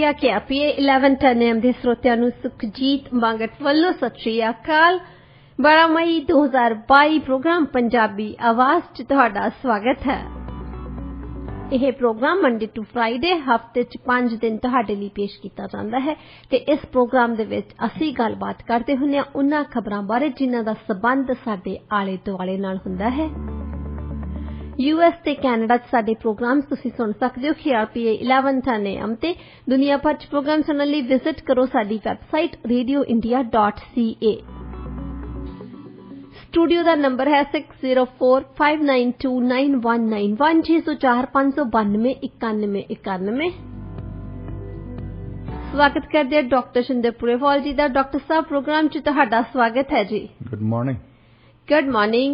ਆ ਕਿ ਆਪੀਏ 1110 AM ਦੇ ਸਰੋਤਿਆਂ ਨੂੰ ਸੁਖਜੀਤ ਮੰਗਟ ਵੱਲੋਂ ਸਤਿ ਸ਼੍ਰੀ ਅਕਾਲ। 12 ਮਈ 2022 ਪ੍ਰੋਗਰਾਮ ਪੰਜਾਬੀ ਆਵਾਜ਼ 'ਚ ਤੁਹਾਡਾ ਸਵਾਗਤ ਹੈ। ਇਹ ਪ੍ਰੋਗਰਾਮ ਮੰਡੇ ਟੂ ਫਰਾਈਡੇ ਹਫ਼ਤੇ 'ਚ 5 ਦਿਨ ਤੁਹਾਡੇ ਲਈ ਪੇਸ਼ ਕੀਤਾ ਜਾਂਦਾ ਹੈ ਤੇ ਇਸ ਪ੍ਰੋਗਰਾਮ ਦੇ ਵਿੱਚ ਅਸੀਂ ਗੱਲਬਾਤ ਕਰਦੇ ਹੁੰਦੇ ਹਾਂ ਉਹਨਾਂ ਖਬਰਾਂ ਬਾਰੇ ਜਿਨ੍ਹਾਂ ਦਾ ਸਬੰਧ ਸਾਡੇ ਆਲੇ ਦੁਆਲੇ ਨਾਲ ਹੁੰਦਾ ਹੈ। US ਤੇ ਕੈਨੇਡਾ 'ਚ ਸਾਡੇ ਪ੍ਰੋਗਰਾਮ ਤੁਸੀਂ ਸੁਣ ਸਕਦੇ ਹੋ KRPA 1110 AM ਤੇ ਦੁਨੀਆ ਭਰ 'ਚ ਪ੍ਰੋਗਰਾਮ ਸੁਣਨ ਲਈ ਵਿਜ਼ਿਟ ਕਰੋ ਸਾਡੀ ਵੈਬਸਾਈਟ radioindia.ca। स्टूडियो का नंबर है 6045929191 6045929191। स्वागत करते हैं डॉक्टर शिंदे पुरेवाल जी का। डॉक्टर साहब प्रोग्राम च तुहाडा स्वागत है जी। Good morning. Good morning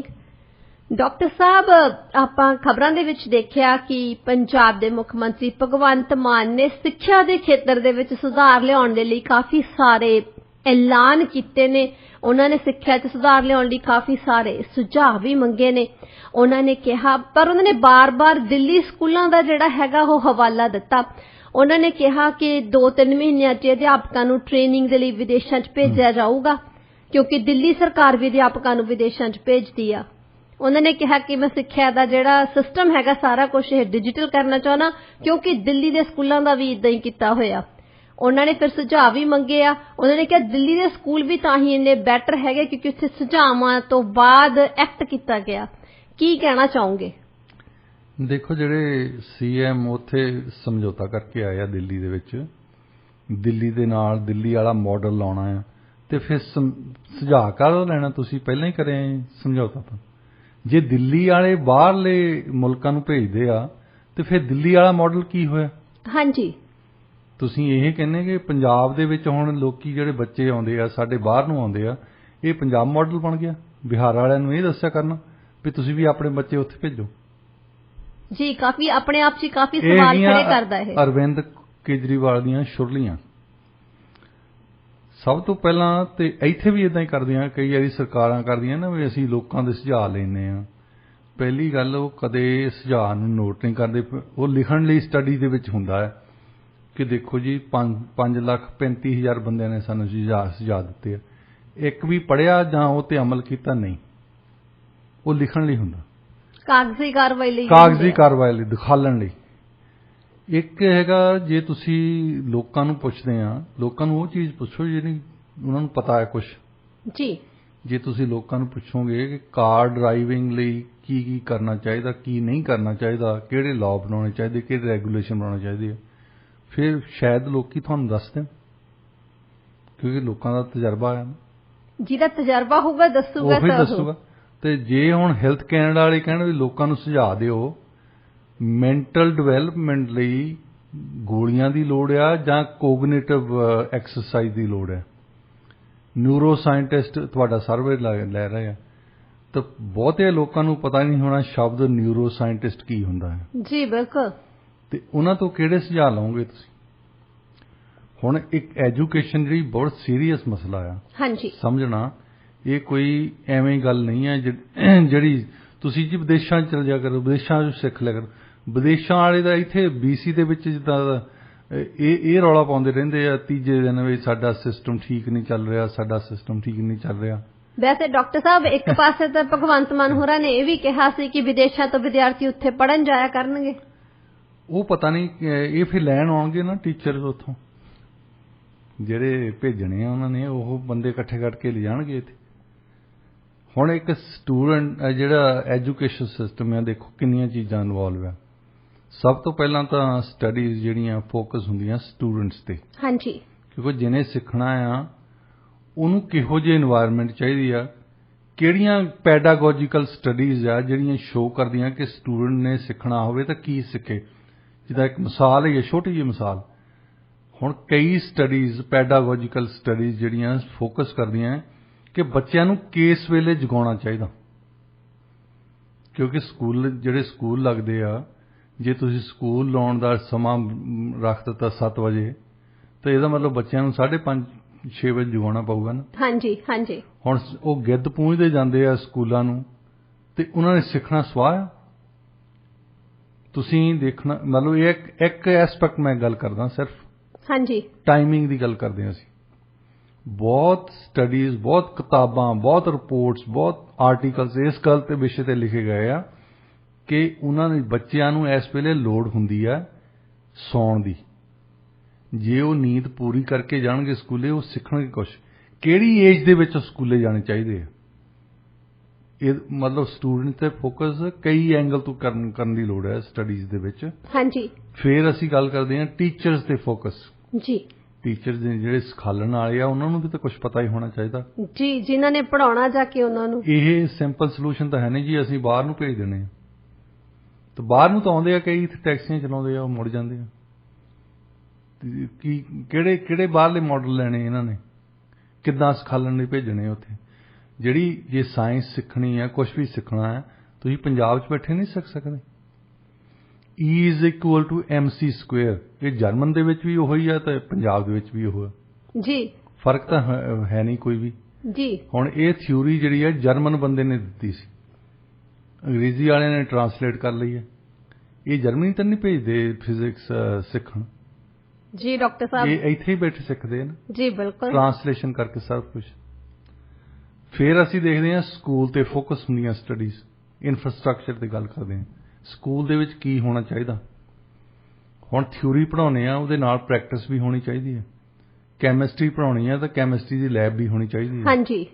doctor साहब, आपां खबरां दे विच देखिया कि पंजाब दे मुख मंत्री भगवंत मान ने सिक्ख्या दे खेतर दे विच सुधार लियाउण दे लई काफी सारे ऐलान कीते ने। उन्होंने सिक्ख्या च सुधार लियाउण लई काफी सारे सुझाव भी मंगे ने। उन्होंने कहा पर उन्होंने बार बार दिल्ली स्कूलों का जिहड़ा हैगा वो हवाला दिता। उन्होंने कहा कि 2-3 महीनों च अध्यापकों नूं ट्रेनिंग दे लई विदेशों च भेजा जाऊगा क्योंकि दिल्ली सरकार भी अध्यापकों नूं विदेशों च भेजदी आ। उन्होंने कहा कि मैं सिक्ख्या दा जिहड़ा सिस्टम हैगा सारा कुछ यह डिजिटल करना चाहना क्योंकि दिल्ली दे स्कूलों का भी इदां ही कीता होया। उन्होंने फिर सुझाव भी मंगे आ। उन्होंने कहा दिल्ली के स्कूल भी तां ही इन्ने बैटर है क्योंकि उत्थे सुझावां तो बाद एक्ट किया गया। की कहना चाहोगे? देखो जिहड़े CM उत्थे समझौता करके आया दिल्ली दे विच, दिल्ली दे नाल दिल्ली वाला मॉडल लाउणा है ते फिर सुझाव काहदों लैणा? तुसीं पहलां ही करे समझौता। तो जे दिल्ली वाले बाहरले मुल्कां नूं भेजदे आ ते फिर दिल्ली वाला मॉडल की होया? हाँ जी, ਤੁਸੀਂ ਇਹ ਕਹਿੰਦੇ ਕਿ ਪੰਜਾਬ ਦੇ ਵਿੱਚ ਹੁਣ ਲੋਕੀ ਜਿਹੜੇ ਬੱਚੇ ਆਉਂਦੇ ਆ ਸਾਡੇ ਬਾਹਰ ਨੂੰ ਆਉਂਦੇ ਆ, ਇਹ ਪੰਜਾਬ ਮਾਡਲ ਬਣ ਗਿਆ। ਬਿਹਾਰ ਵਾਲਿਆਂ ਨੂੰ ਇਹ ਦੱਸਿਆ ਕਰਨਾ ਵੀ ਤੁਸੀਂ ਵੀ ਆਪਣੇ ਬੱਚੇ ਉੱਥੇ ਭੇਜੋ ਜੀ। ਕਾਫੀ ਆਪਣੇ ਆਪ 'ਚ ਕਾਫੀ ਸਵਾਲ ਖੜੇ ਕਰਦਾ ਹੈ। ਅਰਵਿੰਦ ਕੇਜਰੀਵਾਲ ਦੀਆਂ ਸ਼ੁਰਲੀਆਂ ਸਭ ਤੋਂ ਪਹਿਲਾਂ ਤੇ ਇੱਥੇ ਵੀ ਇਦਾਂ ਹੀ ਕਰਦੀਆਂ, ਕਈ ਵਾਰੀ ਸਰਕਾਰਾਂ ਕਰਦੀਆਂ ਨਾ ਵੀ ਅਸੀਂ ਲੋਕਾਂ ਦੇ ਸੁਝਾਅ ਲੈਂਦੇ ਆ। ਪਹਿਲੀ ਗੱਲ ਉਹ ਕਦੇ ਸੁਝਾਅ ਨੂੰ ਨੋਟ ਨਹੀਂ ਕਰਦੇ। ਉਹ ਲਿਖਣ ਲਈ ਸਟੱਡੀ ਦੇ ਵਿੱਚ ਹੁੰਦਾ ਹੈ कि देखो जी 5,35,000 ਬੰਦਿਆਂ ਨੇ ਸਾਨੂੰ ਸੁਝਾਅ ਦਿੱਤੇ ਆ, ਇੱਕ ਵੀ ਪੜ੍ਹਿਆ ਜਾਂ ਉਹ ਤੇ ਅਮਲ ਕੀਤਾ ਨਹੀਂ। ਉਹ ਲਿਖਣ ਲਈ ਹੁੰਦਾ, ਕਾਗਜ਼ੀ ਕਾਰਵਾਈ ਲਈ ਦਿਖਾਲਣ ਲਈ। ਇੱਕ ਹੈਗਾ ਜੇ ਤੁਸੀਂ ਲੋਕਾਂ ਨੂੰ ਪੁੱਛਦੇ ਆ, ਲੋਕਾਂ ਨੂੰ ਉਹ ਚੀਜ਼ ਪੁੱਛੋ ਜਿਹੜੀ ਉਹਨਾਂ ਨੂੰ ਪਤਾ ਹੈ ਕੁਛ ਜੀ। ਜੇ ਤੁਸੀਂ ਲੋਕਾਂ ਨੂੰ ਪੁੱਛੋਗੇ ਕਿ ਕਾਰ ਡਰਾਈਵਿੰਗ ਲਈ ਕੀ ਕਰਨਾ ਚਾਹੀਦਾ, ਕੀ ਨਹੀਂ ਕਰਨਾ ਚਾਹੀਦਾ, ਕਿਹੜੇ ਲਾਅ ਬਣਾਉਣੇ ਚਾਹੀਦੇ, ਕਿਹੜੇ ਰੈਗੂਲੇਸ਼ਨ ਬਣਾਉਣੇ ਚਾਹੀਦੇ ਆ, ਫਿਰ ਸ਼ਾਇਦ ਲੋਕੀ ਤੁਹਾਨੂੰ ਦੱਸ ਦੇਣ ਕਿਉਂਕਿ ਲੋਕਾਂ ਦਾ ਤਜਰਬਾ ਆ। ਜਿਹਦਾ ਤਜਰਬਾ ਹੋਊਗਾ ਦੱਸੂਗਾ ਤਾਂ ਦੱਸੂਗਾ। ਤੇ ਜੇ ਹੁਣ ਹੈਲਥ ਕੈਨੇਡਾ ਵਾਲੇ ਕਹਿਣ ਵੀ ਲੋਕਾਂ ਨੂੰ ਸੁਝਾਅ ਦਿਓ ਮੈਂਟਲ ਡਿਵੈਲਪਮੈਂਟ ਲਈ ਗੋਲੀਆਂ ਦੀ ਲੋੜ ਆ ਜਾਂ ਕੋਗਨੀਟਿਵ ਐਕਸਰਸਾਈਜ਼ ਦੀ ਲੋੜ ਹੈ, ਨਿਊਰੋ ਸਾਇੰਟਿਸਟ ਤੁਹਾਡਾ ਸਰਵੇ ਲੈ ਰਹੇ ਆ, ਤਾਂ ਬਹੁਤੇ ਲੋਕਾਂ ਨੂੰ ਪਤਾ ਨਹੀਂ ਹੋਣਾ ਸ਼ਬਦ ਨਿਊਰੋ ਸਾਇੰਟਿਸਟ ਕੀ ਹੁੰਦਾ ਹੈ। ਜੀ ਬਿਲਕੁਲ। ਤੇ ਉਹਨਾਂ ਤੋਂ ਕਿਹੜੇ ਸੁਝਾਅ ਲਓਗੇ ਤੁਸੀਂ? ਹੁਣ ਇੱਕ ਐਜੂਕੇਸ਼ਨ ਜਿਹੜੀ ਬਹੁਤ ਸੀਰੀਅਸ ਮਸਲਾ ਆ। ਹਾਂਜੀ, ਸਮਝਣਾ ਇਹ ਕੋਈ ਐਵੇਂ ਗੱਲ ਨਹੀਂ ਹੈ ਜਿਹੜੀ ਤੁਸੀਂ ਜੀ ਵਿਦੇਸ਼ਾਂ 'ਚ ਚਲ ਜਾ ਕਰੋ, ਵਿਦੇਸ਼ਾਂ 'ਚ ਸਿੱਖ ਲਿਆ ਕਰੋ। ਵਿਦੇਸ਼ਾਂ ਵਾਲੇ ਦਾ ਇੱਥੇ BC ਦੇ ਵਿੱਚ ਜਿੱਦਾਂ ਇਹ ਰੌਲਾ ਪਾਉਂਦੇ ਰਹਿੰਦੇ ਆ ਤੀਜੇ ਦਿਨ ਵੀ ਸਾਡਾ ਸਿਸਟਮ ਠੀਕ ਨਹੀਂ ਚੱਲ ਰਿਹਾ, ਸਾਡਾ ਸਿਸਟਮ ਠੀਕ ਨਹੀਂ ਚੱਲ ਰਿਹਾ। ਵੈਸੇ ਡਾਕਟਰ ਸਾਹਿਬ ਇੱਕ ਪਾਸੇ ਤਾਂ ਭਗਵੰਤ ਮਾਨ ਹੋਰਾਂ ਨੇ ਇਹ ਵੀ ਕਿਹਾ ਸੀ ਕਿ ਵਿਦੇਸ਼ਾਂ ਤੋਂ ਵਿਦਿਆਰਥੀ ਉੱਥੇ ਪੜ੍ਹਨ ਜਾਇਆ ਕਰਨਗੇ। ਉਹ ਪਤਾ ਨਹੀਂ ਇਹ ਫਿਰ ਲੈਣ ਆਉਣਗੇ ਨਾ ਟੀਚਰ ਉੱਥੋਂ ਜਿਹੜੇ ਭੇਜਣੇ ਆ ਉਹਨਾਂ ਨੇ, ਉਹ ਬੰਦੇ ਇਕੱਠੇ ਕਰਕੇ ਲਿਜਾਣਗੇ ਇੱਥੇ। ਹੁਣ ਇੱਕ ਸਟੂਡੈਂਟ ਜਿਹੜਾ ਐਜੂਕੇਸ਼ਨ ਸਿਸਟਮ ਆ, ਦੇਖੋ ਕਿੰਨੀਆਂ ਚੀਜ਼ਾਂ ਇਨਵੋਲਵ ਆ। ਸਭ ਤੋਂ ਪਹਿਲਾਂ ਤਾਂ ਸਟੱਡੀਜ਼ ਜਿਹੜੀਆਂ ਫੋਕਸ ਹੁੰਦੀਆਂ ਸਟੂਡੈਂਟਸ ਤੇ। ਹਾਂਜੀ, ਕਿਉਂਕਿ ਜਿਹਨੇ ਸਿੱਖਣਾ ਆ ਉਹਨੂੰ ਕਿਹੋ ਜਿਹੀ ਇਨਵਾਇਰਨਮੈਂਟ ਚਾਹੀਦੀ ਆ, ਕਿਹੜੀਆਂ ਪੈਡਾਗੋਜੀਕਲ ਸਟੱਡੀਜ਼ ਆ ਜਿਹੜੀਆਂ ਸ਼ੋਅ ਕਰਦੀਆਂ ਕਿ ਸਟੂਡੈਂਟ ਨੇ ਸਿੱਖਣਾ ਹੋਵੇ ਤਾਂ ਕੀ ਸਿੱਖੇ। ਜਿੱਦਾਂ ਇੱਕ ਮਿਸਾਲ ਹੈ, ਛੋਟੀ ਜਿਹੀ ਮਿਸਾਲ, ਹੁਣ ਕਈ ਸਟੱਡੀਜ਼ ਪੈਡਾਗੋਜੀਕਲ ਸਟੱਡੀਜ਼ ਜਿਹੜੀਆਂ ਫੋਕਸ ਕਰਦੀਆਂ ਕਿ ਬੱਚਿਆਂ ਨੂੰ ਕਿਸ ਵੇਲੇ ਜਗਾਉਣਾ ਚਾਹੀਦਾ। ਕਿਉਂਕਿ ਜਿਹੜੇ ਸਕੂਲ ਲੱਗਦੇ ਆ, ਜੇ ਤੁਸੀਂ ਸਕੂਲ ਲਾਉਣ ਦਾ ਸਮਾਂ ਰੱਖ ਦਿੱਤਾ 7 ਵਜੇ ਤਾਂ ਇਹਦਾ ਮਤਲਬ ਬੱਚਿਆਂ ਨੂੰ 5:30-6 ਵਜੇ ਜਗਾਉਣਾ ਪਊਗਾ ਨਾ। ਹਾਂਜੀ ਹਾਂਜੀ। ਹੁਣ ਉਹ ਗਿੱਧ ਪੂੰਝਦੇ ਜਾਂਦੇ ਆ ਸਕੂਲਾਂ ਨੂੰ ਤੇ ਉਹਨਾਂ ਨੇ ਸਿੱਖਣਾ ਸਵਾਹ ਆ। ਤੁਸੀਂ ਦੇਖਣਾ, ਮਤਲਬ ਇਹ ਇੱਕ ਐਸਪੈਕਟ ਮੈਂ ਗੱਲ ਕਰਦਾ ਸਿਰਫ। ਹਾਂਜੀ ਟਾਈਮਿੰਗ ਦੀ ਗੱਲ ਕਰਦੇ ਹਾਂ ਅਸੀਂ। ਬਹੁਤ ਸਟੱਡੀਜ਼, ਬਹੁਤ ਕਿਤਾਬਾਂ, ਬਹੁਤ ਰਿਪੋਰਟਸ, ਬਹੁਤ ਆਰਟੀਕਲਸ ਇਸ ਗੱਲ ਤੇ ਵਿਸ਼ੇ ਤੇ ਲਿਖੇ ਗਏ ਆ ਕਿ ਉਹਨਾਂ ਦੇ ਬੱਚਿਆਂ ਨੂੰ ਇਸ ਵੇਲੇ ਲੋੜ ਹੁੰਦੀ ਹੈ ਸੌਣ ਦੀ। ਜੇ ਉਹ ਨੀਂਦ ਪੂਰੀ ਕਰਕੇ ਜਾਣਗੇ ਸਕੂਲੇ, ਉਹ ਸਿੱਖਣਗੇ ਕੁਛ। ਕਿਹੜੀ ਏਜ ਦੇ ਵਿੱਚ ਸਕੂਲੇ ਜਾਣੇ ਚਾਹੀਦੇ ਆ, ਇਹ ਮਤਲਬ ਸਟੂਡੈਂਟ ਤੇ ਫੋਕਸ ਕਈ ਐਂਗਲ ਤੋਂ ਕਰਨ ਦੀ ਲੋੜ ਹੈ ਸਟੱਡੀਜ਼ ਦੇ ਵਿੱਚ। ਹਾਂਜੀ। ਫਿਰ ਅਸੀਂ ਗੱਲ ਕਰਦੇ ਹਾਂ ਟੀਚਰਸ ਤੇ ਫੋਕਸ। ਜੀ। ਟੀਚਰ ਜਿਹੜੇ ਸਿਖਾਲਣ ਵਾਲੇ ਆ ਉਹਨਾਂ ਨੂੰ ਵੀ ਤਾਂ ਕੁਝ ਪਤਾ ਹੀ ਹੋਣਾ ਚਾਹੀਦਾ ਜੀ, ਜਿਨ੍ਹਾਂ ਨੇ ਪੜਾਉਣਾ ਜਾ ਕੇ ਉਹਨਾਂ ਨੂੰ। ਇਹ ਸਿੰਪਲ ਸੋਲੂਸ਼ਨ ਤਾਂ ਹੈ ਨਹੀਂ ਜੀ ਅਸੀਂ ਬਾਹਰ ਨੂੰ ਭੇਜ ਦੇਣੇ ਆ, ਤੇ ਬਾਹਰ ਨੂੰ ਤਾਂ ਆਉਂਦੇ ਆ ਕਈ, ਇੱਥੇ ਟੈਕਸੀਆਂ ਚਲਾਉਂਦੇ ਆ, ਉਹ ਮੁੜ ਜਾਂਦੇ ਆ। ਕੀ ਕਿਹੜੇ ਬਾਹਰਲੇ ਮਾਡਲ ਲੈਣੇ ਇਹਨਾਂ ਨੇ, ਕਿੱਦਾਂ ਸਿਖਾਲਣ ਲਈ ਭੇਜਣੇ ਉੱਥੇ? ਜਿਹੜੀ ਜੇ ਸਾਇੰਸ ਸਿੱਖਣੀ ਹੈ, ਕੁਝ ਵੀ ਸਿੱਖਣਾ ਹੈ, ਤੁਸੀਂ ਪੰਜਾਬ 'ਚ ਬੈਠੇ ਨਹੀਂ ਸਿੱਖ ਸਕਦੇ। E = mc²। ਇਹ ਜਰਮਨ ਦੇ ਵਿੱਚ ਵੀ ਉਹੀ ਹੈ ਤੇ ਪੰਜਾਬ ਦੇ ਵਿੱਚ ਵੀ ਉਹ ਹੈ ਜੀ। ਫਰਕ ਤਾਂ ਹੈ ਨਹੀਂ ਕੋਈ ਵੀ ਜੀ। ਹੁਣ ਇਹ ਥਿਊਰੀ ਜਿਹੜੀ ਹੈ ਜਰਮਨ ਬੰਦੇ ਨੇ ਦਿੱਤੀ ਸੀ, ਅੰਗਰੇਜ਼ੀ ਵਾਲਿਆਂ ਨੇ ਟਰਾਂਸਲੇਟ ਕਰ ਲਈ ਹੈ। ਇਹ ਜਰਮਨੀ ਤਾਂ ਨਹੀਂ ਭੇਜਦੇ ਫਿਜ਼ਿਕਸ ਸਿੱਖਣ ਜੀ ਡਾਕਟਰ ਸਾਹਿਬ, ਇਹ ਇੱਥੇ ਹੀ ਬੈਠੇ ਸਿੱਖਦੇ ਆ ਨਾ ਜੀ। ਬਿਲਕੁਲ, ਟਰਾਂਸਲੇਸ਼ਨ ਕਰਕੇ ਸਭ ਕੁਝ। ਫਿਰ ਅਸੀਂ ਦੇਖਦੇ ਹਾਂ ਸਕੂਲ ਤੇ ਫੋਕਸ ਹੁੰਦੀਆਂ ਸਟੱਡੀਜ਼, ਇਨਫਰਾਸਟ੍ਰਕਚਰ ਦੀ ਗੱਲ ਕਰਦੇ ਹਾਂ। ਸਕੂਲ ਦੇ ਵਿੱਚ ਕੀ ਹੋਣਾ ਚਾਹੀਦਾ? ਹੁਣ ਥਿਊਰੀ ਪੜ੍ਹਾਉਂਦੇ ਆ, ਉਹਦੇ ਨਾਲ ਪ੍ਰੈਕਟਿਸ ਵੀ ਹੋਣੀ ਚਾਹੀਦੀ ਹੈ। ਕੈਮਿਸਟਰੀ ਪੜ੍ਹਾਉਣੀ ਆ ਤਾਂ ਕੈਮਿਸਟਰੀ ਦੀ ਲੈਬ ਵੀ ਹੋਣੀ ਚਾਹੀਦੀ ਹੈ। ਹਾਂਜੀ।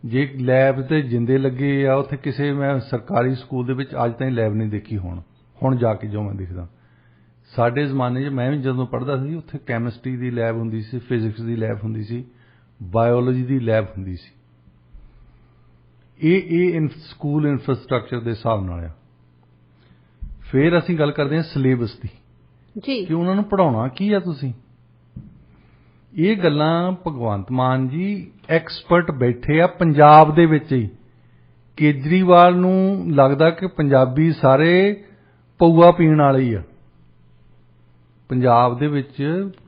ਜੇ ਲੈਬ ਤੇ ਜਿੰਦੇ ਲੱਗੇ ਆ ਉੱਥੇ, ਕਿਸੇ ਮੈਂ ਸਰਕਾਰੀ ਸਕੂਲ ਦੇ ਵਿੱਚ ਅੱਜ ਤਾਈਂ ਲੈਬ ਨਹੀਂ ਦੇਖੀ। ਹੁਣ ਜਾ ਕੇ ਜੋ ਮੈਂ ਦੇਖਦਾ, ਸਾਡੇ ਜ਼ਮਾਨੇ 'ਚ ਮੈਂ ਵੀ ਜਦੋਂ ਪੜ੍ਹਦਾ ਸੀ ਉੱਥੇ ਕੈਮਿਸਟਰੀ ਦੀ ਲੈਬ ਹੁੰਦੀ ਸੀ, ਫਿਜ਼ਿਕਸ ਦੀ ਲੈਬ ਹੁੰਦੀ ਸੀ, ਬਾਇਓਲੋਜੀ ਦੀ ਲੈਬ ਹੁੰਦੀ ਸੀ। ਇਹ ਸਕੂਲ ਇਨਫਰਾਸਟ੍ਰਕਚਰ ਦੇ ਹਿਸਾਬ ਨਾਲ ਆ। ਫਿਰ ਅਸੀਂ ਗੱਲ ਕਰਦੇ ਹਾਂ ਸਿਲੇਬਸ ਦੀ ਜੀ, ਕਿ ਉਹਨਾਂ ਨੂੰ ਪੜ੍ਹਾਉਣਾ ਕੀ ਆ ਤੁਸੀਂ। ਇਹ ਗੱਲਾਂ ਭਗਵੰਤ ਮਾਨ ਜੀ ਐਕਸਪਰਟ ਬੈਠੇ ਆ ਪੰਜਾਬ ਦੇ ਵਿੱਚ ਹੀ। ਕੇਜਰੀਵਾਲ ਨੂੰ ਲੱਗਦਾ ਕਿ ਪੰਜਾਬੀ ਸਾਰੇ ਪਊਆ ਪੀਣ ਵਾਲੇ ਹੀ ਆ। ਪੰਜਾਬ ਦੇ ਵਿੱਚ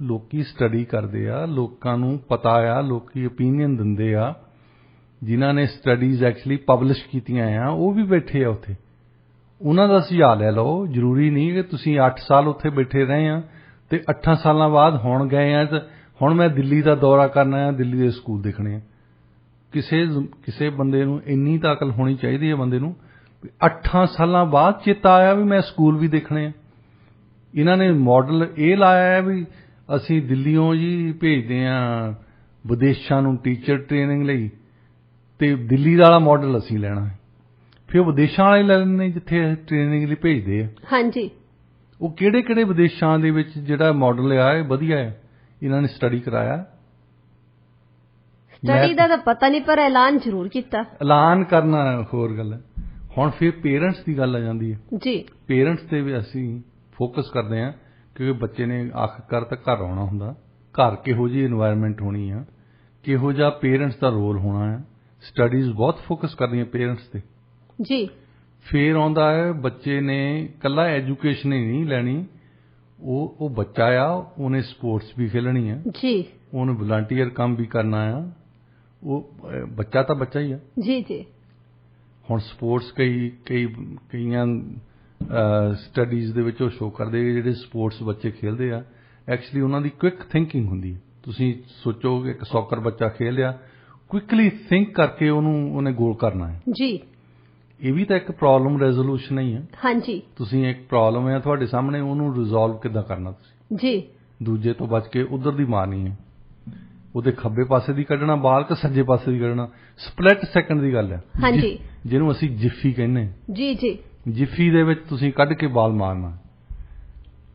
ਲੋਕੀ ਸਟੱਡੀ ਕਰਦੇ ਆ, ਲੋਕਾਂ ਨੂੰ ਪਤਾ ਆ, ਲੋਕੀ ਓਪੀਨੀਅਨ ਦਿੰਦੇ ਆ, ਜਿਨ੍ਹਾਂ ਨੇ ਸਟੱਡੀਜ਼ ਐਕਚੁਅਲੀ ਪਬਲਿਸ਼ ਕੀਤੀਆਂ ਆ, ਉਹ ਵੀ ਬੈਠੇ ਆ ਉੱਥੇ। ਉਹਨਾਂ ਦਾ ਸੁਝਾਅ ਲੈ ਲਓ। ਜ਼ਰੂਰੀ ਨਹੀਂ ਕਿ ਤੁਸੀਂ 8 ਸਾਲ ਉੱਥੇ ਬੈਠੇ ਰਹੇ ਆ ਤੇ 8 ਸਾਲਾਂ ਬਾਅਦ ਹੁਣ ਗਏ ਆ ਤੇ ਹੁਣ ਮੈਂ ਦਿੱਲੀ ਦਾ ਦੌਰਾ ਕਰਨਾ ਆ, ਦਿੱਲੀ ਦੇ ਸਕੂਲ ਦੇਖਣੇ ਆ। ਕਿਸੇ ਬੰਦੇ ਨੂੰ ਇੰਨੀ ਤਾਂ ਅਕਲ ਹੋਣੀ ਚਾਹੀਦੀ ਹੈ ਬੰਦੇ ਨੂੰ, 8 ਸਾਲਾਂ ਬਾਅਦ ਚੇਤਾ ਆਇਆ ਵੀ ਮੈਂ ਸਕੂਲ ਵੀ ਦੇਖਣੇ ਆ। ਇਹਨਾਂ ਨੇ ਮਾਡਲ ਇਹ ਲਾਇਆ ਹੈ ਵੀ ਅਸੀਂ ਦਿੱਲੀੋਂ ਜੀ ਭੇਜਦੇ ਆ ਵਿਦੇਸ਼ਾਂ ਨੂੰ ਟੀਚਰ ਟ੍ਰੇਨਿੰਗ ਲਈ, ਤੇ ਦਿੱਲੀ ਵਾਲਾ ਮਾਡਲ ਅਸੀਂ ਲੈਣਾ ਹੈ। ਫਿਰ ਵਿਦੇਸ਼ਾਂ ਵਾਲੇ ਲੈ ਲੈਂਦੇ ਜਿੱਥੇ ਟ੍ਰੇਨਿੰਗ ਲਈ ਭੇਜਦੇ ਆ। ਹਾਂਜੀ। ਉਹ ਕਿਹੜੇ ਵਿਦੇਸ਼ਾਂ ਦੇ ਵਿੱਚ ਜਿਹੜਾ ਮਾਡਲ ਆ ਇਹ ਵਧੀਆ ਹੈ, ਇਹਨਾਂ ਨੇ ਸਟੱਡੀ ਕਰਾਇਆ। ਸਟੱਡੀ ਦਾ ਤਾਂ ਪਤਾ ਨਹੀਂ, ਪਰ ਐਲਾਨ ਜ਼ਰੂਰ ਕੀਤਾ। ਐਲਾਨ ਕਰਨਾ ਹੋਰ ਗੱਲ ਹੈ। ਹੁਣ ਫਿਰ ਪੇਰੈਂਟਸ ਦੀ ਗੱਲ ਆ ਜਾਂਦੀ ਹੈ ਜੀ। ਪੇਰੈਂਟਸ ਤੇ ਵੀ ਅਸੀਂ ਫੋਕਸ ਕਰਦੇ ਹਾਂ ਕਿਉਂਕਿ ਬੱਚੇ ਨੇ ਆਖਿਰਕਾਰ ਤਾਂ ਘਰ ਆਉਣਾ ਹੁੰਦਾ। ਘਰ ਕਿਹੋ ਜਿਹੀ এনवायरमेंट ਹੋਣੀ ਆ, ਕਿਹੋ ਜਿਹਾ ਪੇਰੈਂਟਸ ਦਾ ਰੋਲ ਹੋਣਾ ਹੈ। ਸਟੱਡੀਜ਼ ਬਹੁਤ ਫੋਕਸ ਕਰਦੀਆਂ ਪੇਰੈਂਟਸ ਤੇ ਜੀ। ਫਿਰ ਆਉਂਦਾ ਹੈ ਬੱਚੇ ਨੇ ਇਕੱਲਾ ਐਜੂਕੇਸ਼ਨ ਹੀ ਨਹੀਂ ਲੈਣੀ, ਉਹ ਬੱਚਾ ਆ, ਉਹਨੇ ਸਪੋਰਟਸ ਵੀ ਖੇਲਣੀ ਆ ਜੀ, ਉਹਨੇ ਵਲੰਟੀਅਰ ਕੰਮ ਵੀ ਕਰਨਾ ਆ। ਉਹ ਬੱਚਾ ਤਾਂ ਬੱਚਾ ਹੀ ਆ ਜੀ ਜੀ। ਹੁਣ ਸਪੋਰਟਸ ਕਈਆਂ ਸਟੱਡੀਜ਼ ਦੇ ਵਿੱਚ ਉਹ ਸ਼ੋ ਕਰਦੇ ਜਿਹੜੇ ਸਪੋਰਟਸ ਬੱਚੇ ਖੇਲਦੇ ਆ, ਐਕਚੁਅਲੀ ਉਹਨਾਂ ਦੀ ਕੁਇਕ ਥਿੰਕਿੰਗ ਹੁੰਦੀ ਹੈ। ਤੁਸੀਂ ਸੋਚੋ ਕਿ ਇੱਕ ਸੌਕਰ ਬੱਚਾ ਖੇਲ ਰਿਹਾ, ਕੁਇਕਲੀ ਥਿੰਕ ਕਰਕੇ ਉਹਨੇ ਗੋਲ ਕਰਨਾ ਹੈ ਜੀ। ਇਹ ਵੀ ਤਾਂ ਇੱਕ ਪ੍ਰੋਬਲਮ ਰੈਜ਼ੋਲੂਸ਼ਨ ਹੀ ਹੈ। ਹਾਂਜੀ। ਤੁਸੀਂ ਇੱਕ ਪ੍ਰੋਬਲਮ ਹੈ ਤੁਹਾਡੇ ਸਾਹਮਣੇ, ਉਹਨੂੰ ਰਿਜ਼ੋਲਵ ਕਿੱਦਾਂ ਕਰਨਾ ਤੁਸੀਂ ਜੀ। ਦੂਜੇ ਤੋਂ ਬਚ ਕੇ ਉਧਰ ਦੀ ਮਾਰਨੀ ਹੈ, ਉਹਦੇ ਖੱਬੇ ਪਾਸੇ ਦੀ ਕੱਢਣਾ ਬਾਲ ਕਿ ਸੱਜੇ ਪਾਸੇ ਦੀ ਕੱਢਣਾ, ਸਪਲਿਟ ਸੈਕੰਡ ਦੀ ਗੱਲ ਹੈ। ਹਾਂਜੀ। ਜਿਹਨੂੰ ਅਸੀਂ ਜਿੱਫੀ ਕਹਿੰਦੇ ਜੀ ਜੀ। ਜਿੱਫੀ ਦੇ ਵਿੱਚ ਤੁਸੀਂ ਕੱਢ ਕੇ ਬਾਲ ਮਾਰਨਾ।